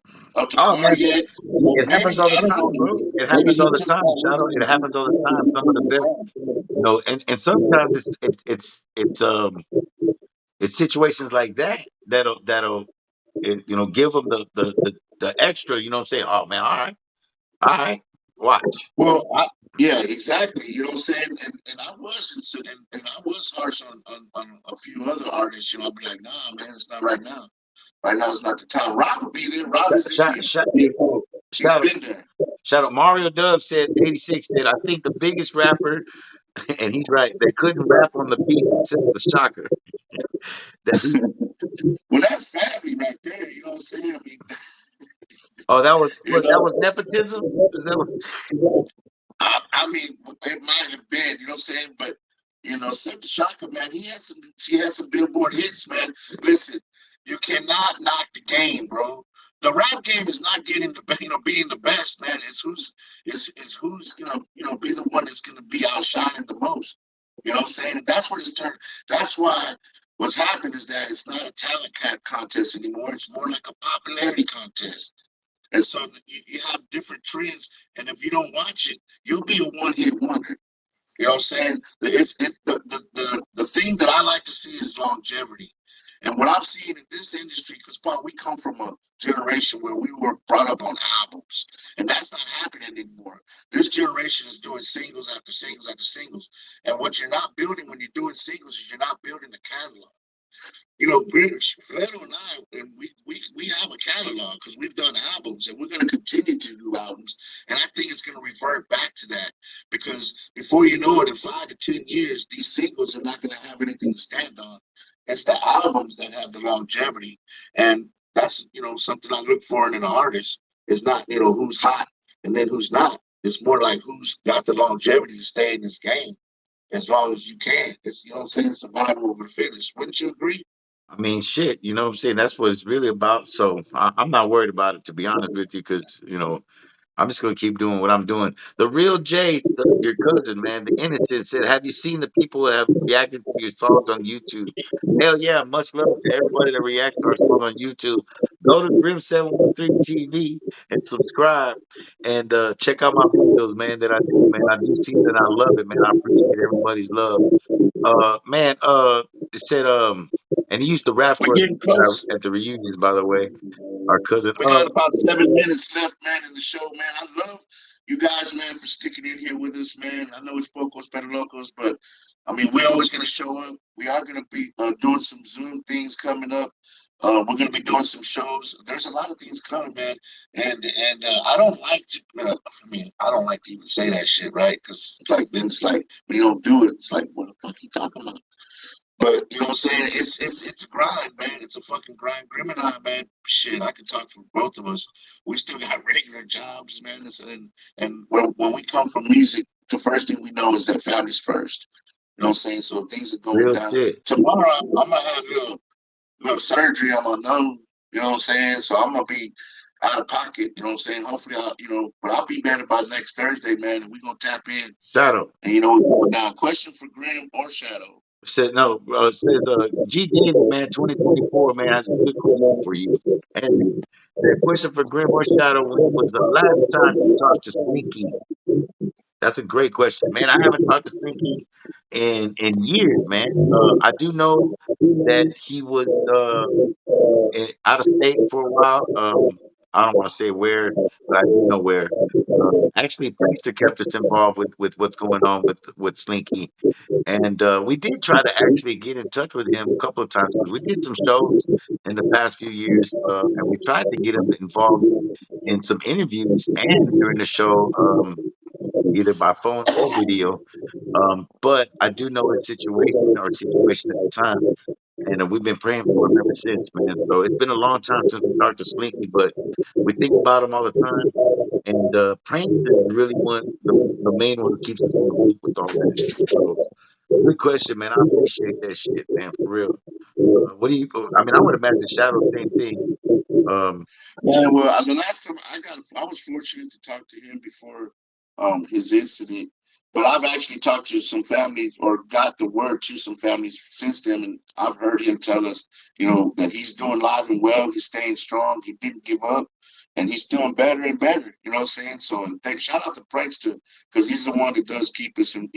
[SPEAKER 3] up to
[SPEAKER 2] Oh
[SPEAKER 3] par
[SPEAKER 2] man,
[SPEAKER 3] yet. You know,
[SPEAKER 2] it happens
[SPEAKER 3] maybe
[SPEAKER 2] all
[SPEAKER 3] I
[SPEAKER 2] the
[SPEAKER 3] don't
[SPEAKER 2] time, bro.
[SPEAKER 3] know.
[SPEAKER 2] It
[SPEAKER 3] Maybe
[SPEAKER 2] happens
[SPEAKER 3] he
[SPEAKER 2] all the
[SPEAKER 3] took
[SPEAKER 2] time,
[SPEAKER 3] that
[SPEAKER 2] Shadow. It happens all the time. Some of the best, you know, and sometimes it's situations like that that'll you know, give them the extra. You know what I'm saying? Oh man, all right, watch.
[SPEAKER 3] Well, yeah, exactly. You know what I'm saying? And I was and I was harsh on a few other artists. You know, I'd be like, nah, man, it's not right now. Right now is not the time. Rob will be there. Rob is in here.
[SPEAKER 2] Shout,
[SPEAKER 3] He's
[SPEAKER 2] shout,
[SPEAKER 3] been there.
[SPEAKER 2] shout out. Mario Dove said 86 said I think the biggest rapper, and he's right. They couldn't rap on the beat except the shocker. That he.
[SPEAKER 3] Well, that's family right there. You know what I'm saying? I mean,
[SPEAKER 2] Oh, that was
[SPEAKER 3] you
[SPEAKER 2] what? That
[SPEAKER 3] know.
[SPEAKER 2] was nepotism. That was,
[SPEAKER 3] I mean, it might have been, you know what I'm saying? But you know, Sep the Shocker, man, he had some Billboard hits, man. Listen, you cannot knock the game, bro. The rap game is not getting the, you know, being the best, man. It's who's be the one that's gonna be outshining the most. You know what I'm saying? And that's what it's turned. That's why what's happened is that it's not a talent contest anymore. It's more like a popularity contest. And so you have different trends, and if you don't watch it, you'll be a one-hit wonder. You know what I'm saying? The thing that I like to see is longevity. And what I'm seeing in this industry, because Paul, we come from a generation where we were brought up on albums, and that's not happening anymore. This generation is doing singles after singles after singles. And what you're not building when you're doing singles is you're not building a catalog. You know, Flano and I, and we have a catalog because we've done albums and we're going to continue to do albums. And I think it's going to revert back to that because before you know it, in 5 to 10 years, these singles are not going to have anything to stand on. It's the albums that have the longevity. And that's, you know, something I look for in an artist is not, you know, who's hot and then who's not. It's more like who's got the longevity to stay in this game as long as you can. It's, you know what I'm saying? Survival over the fittest. Wouldn't you agree?
[SPEAKER 2] I mean, shit. You know what I'm saying? That's what it's really about. So I'm not worried about it, to be honest with you, because you know I'm just gonna keep doing what I'm doing. The real Jay, your cousin, man, the innocent said, "Have you seen the people that have reacted to your songs on YouTube?" Hell yeah, much love to everybody that reacts to our song on YouTube. Go to Grim 713 TV and subscribe and check out my videos, man. That I do, man. I do see that I love it, man. I appreciate everybody's love. Man, it said and he used to rap
[SPEAKER 3] We're
[SPEAKER 2] for us
[SPEAKER 3] getting close.
[SPEAKER 2] at the reunions, by the way. Our cousin.
[SPEAKER 3] We got about 7 minutes left, man, in the show, man. I love you guys, man, for sticking in here with us, man. I know it's Pocos Better Locos, but I mean, we're always going to show up. We are going to be doing some Zoom things coming up. We're going to be doing some shows. There's a lot of things coming, man. And I don't like to, I mean, I don't like to even say that shit, right? Because like, then it's like, when you don't do it, it's like, what the fuck you talking about? But you know what I'm saying? It's a grind, man. It's a fucking grind. Grim and I, man, shit, I can talk for both of us. We still got regular jobs, man. And when we come from music, the first thing we know is that family's first. You know what I'm saying? So if things are going
[SPEAKER 2] Real
[SPEAKER 3] down.
[SPEAKER 2] shit.
[SPEAKER 3] Tomorrow I'm gonna have little surgery on my nose. You know what I'm saying? So I'm gonna be out of pocket. You know what I'm saying? Hopefully, but I'll be better by next Thursday, man. And we're gonna tap in.
[SPEAKER 2] Shadow.
[SPEAKER 3] And we're going down. Question for Grim or Shadow?
[SPEAKER 2] Said no. Says G David, man. 2024, man, has a good question for you. And the question for Grim or Shadow: when was the last time you talked to Slinky? That's a great question, man. I haven't talked to Slinky in years, man. I do know that he was out of state for a while. I don't want to say where, but I do know where. Actually, Prankster kept us involved with what's going on with Slinky, and we did try to actually get in touch with him a couple of times because we did some shows in the past few years, and we tried to get him involved in some interviews and during the show, either by phone or video. But I do know his situation at the time, and we've been praying for him ever since, man. So it's been a long time since we talked to Slinky, but we think about him all the time. And Prankster is really the main one who keeps us in the loop with all that shit. So good question, man. I appreciate that shit, man, for real. What do you? I mean, I would imagine Shadow same thing.
[SPEAKER 3] Yeah, well, the last time I was fortunate to talk to him before his incident, but I've actually talked to some families or got the word to some families since then, and I've heard him tell us, that he's doing live and well, he's staying strong, he didn't give up, and he's doing better and better. You know what I'm saying? So, and shout out to Prankster because he's the one that does keep us and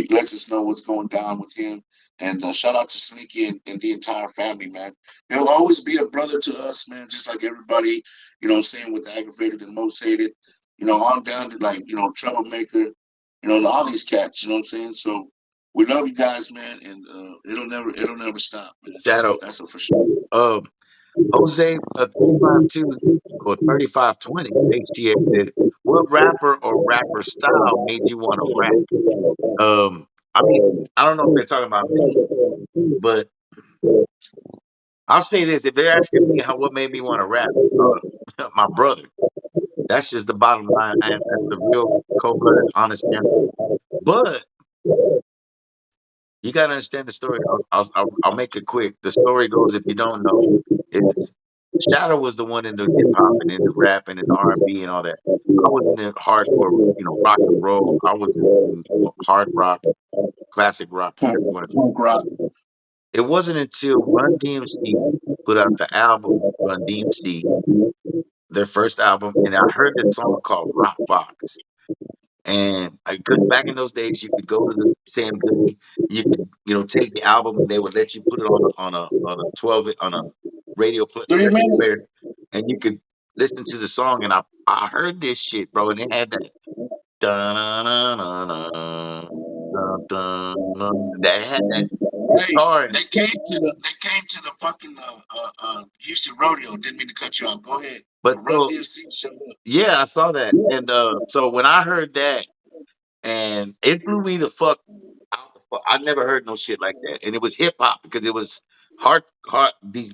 [SPEAKER 3] lets us know what's going down with him. And shout out to Sneaky and the entire family, man. He'll always be a brother to us, man, just like everybody, with the aggravated and most hated, on down to like, troublemaker, all these cats, you know what I'm saying? So we love you guys, man, and it'll never stop, man.
[SPEAKER 2] Shadow.
[SPEAKER 3] That's for sure.
[SPEAKER 2] Jose 352 or 3520 HTA said, "What rapper or rapper style made you want to rap?" I mean, I don't know if they're talking about me, but I'll say this: if they're asking me what made me want to rap, my brother. That's just the bottom line. That's the real cold-blooded, honest answer. But you gotta understand the story. I'll make it quick. The story goes, if you don't know, is Shadow was the one in the hip hop and in the rap and in the R&B and all that. I was in the hardcore, rock and roll. I was in hard rock, classic rock, whatever you want to
[SPEAKER 3] Punk rock.
[SPEAKER 2] It wasn't until Run DMC put out the album Run DMC, their first album, and I heard this song called Rock Box. And because back in those days, you could go to the Sam Goody, you could take the album, and they would let you put it on a 12 on a radio record
[SPEAKER 3] 3 minutes.
[SPEAKER 2] player, and you could listen to the song. And I heard this shit, bro, and it had that that had that guitar.
[SPEAKER 3] They came to the fucking Houston rodeo. Didn't mean to cut you off. Go ahead.
[SPEAKER 2] But
[SPEAKER 3] Run DMC showed up.
[SPEAKER 2] yeah, I saw that, and so when I heard that. And it blew me the fuck out. I never heard no shit like that. And it was hip hop because it was hard these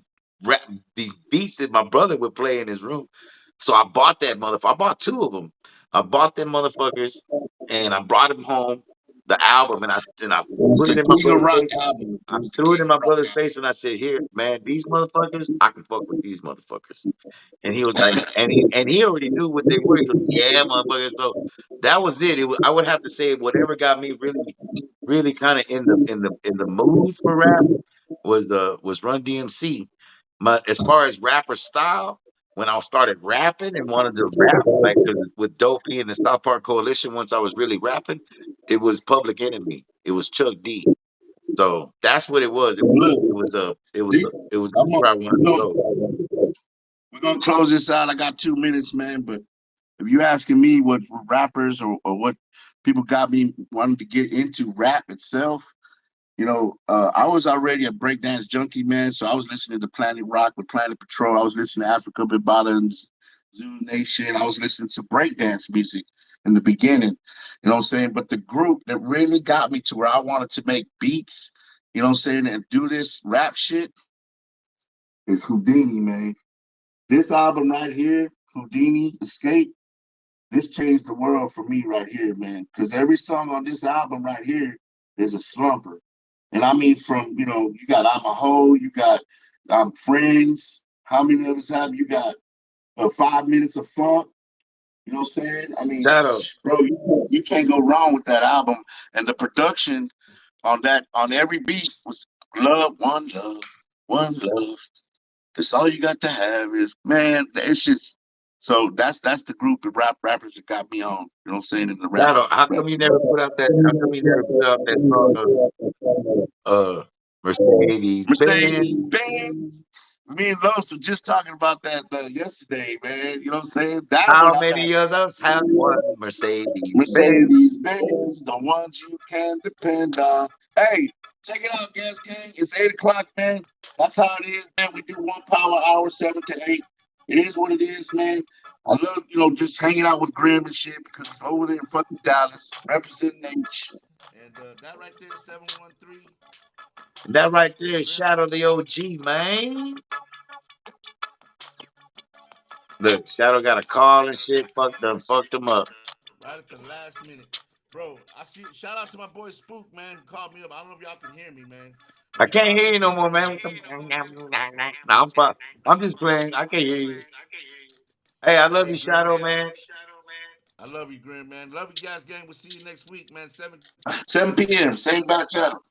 [SPEAKER 2] these beats that my brother would play in his room. So I bought that motherfucker. I bought two of them. I bought them motherfuckers and I brought them home, the album, and I put it in my brother's face. I threw it in my brother's face and I said, "Here, man, these motherfuckers, I can fuck with these motherfuckers." And he was like, and he already knew what they were. He goes, "Yeah, motherfucker." So that was it. I would have to say whatever got me really, really kind of in the mood for rap was Run DMC. As far as rapper style, when I started rapping and wanted to rap like with Dopey and the South Park Coalition, once I was really rapping, it was Public Enemy. It was Chuck D. So that's what it was. It was where I wanted to go.
[SPEAKER 3] We're gonna close this out. I got 2 minutes, man. But if you're asking me what rappers or what people got me wanting to get into rap itself, I was already a breakdance junkie, man. So I was listening to Planet Rock with Planet Patrol. I was listening to Africa Bambaataa and Zulu Nation. I was listening to breakdance music in the beginning. You know what I'm saying? But the group that really got me to where I wanted to make beats, you know what I'm saying, and do this rap shit is Houdini, man. This album right here, Houdini Escape, this changed the world for me right here, man. Because every song on this album right here is a slumper. And I mean, from, you got I'm a Hoe, you got Friends. How many of us have you got? 5 minutes of funk. You know what I'm saying? I mean,
[SPEAKER 2] Shadow.
[SPEAKER 3] bro, you can't go wrong with that album. And the production on every beat was love, one love. That's all you got to have is man. It's just so that's the group of rappers that got me on. You know what I'm saying in the
[SPEAKER 2] Shadow. How
[SPEAKER 3] rap.
[SPEAKER 2] come you never put out that? How come you never put out that song of Mercedes
[SPEAKER 3] Mercedes
[SPEAKER 2] Benz?
[SPEAKER 3] Benz. Me and Los were just talking about that yesterday, man. You know what I'm saying? That one
[SPEAKER 2] How
[SPEAKER 3] I got.
[SPEAKER 2] many of us have one Mercedes Benz?
[SPEAKER 3] Mercedes Benz, the ones you can depend on. Hey, check it out, Gas Gang. It's 8 o'clock, man. That's how it is, man. We do 1 power hour, 7 to 8. It is what it is, man. I love, just hanging out with Grim and shit because he's over there in fucking Dallas, representing H. And that right there, 713.
[SPEAKER 2] That right there is
[SPEAKER 3] Grim's
[SPEAKER 2] Shadow the OG, man. Look, Shadow got a call and shit. Fucked him up.
[SPEAKER 3] right at the last minute. Bro, I see. Shout out to my boy Spook, man, who called me up. I don't know if y'all can hear me, man.
[SPEAKER 2] I
[SPEAKER 3] But he
[SPEAKER 2] can't
[SPEAKER 3] called me
[SPEAKER 2] hear
[SPEAKER 3] up
[SPEAKER 2] you
[SPEAKER 3] from
[SPEAKER 2] no more,
[SPEAKER 3] Jersey.
[SPEAKER 2] man. Nah, I'm just playing. I can't hear you. Hey, I love
[SPEAKER 3] Hey,
[SPEAKER 2] you,
[SPEAKER 3] Grim.
[SPEAKER 2] Shadow, man.
[SPEAKER 3] I love you, Grim, man. Love you guys, gang. We'll see you next week, man. 7 p.m. Same back channel.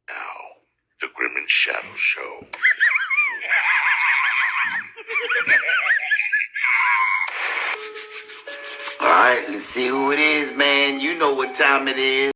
[SPEAKER 1] Now, the Grim and Shadow Show.
[SPEAKER 2] All right, let's see who it is, man. You know what time it is.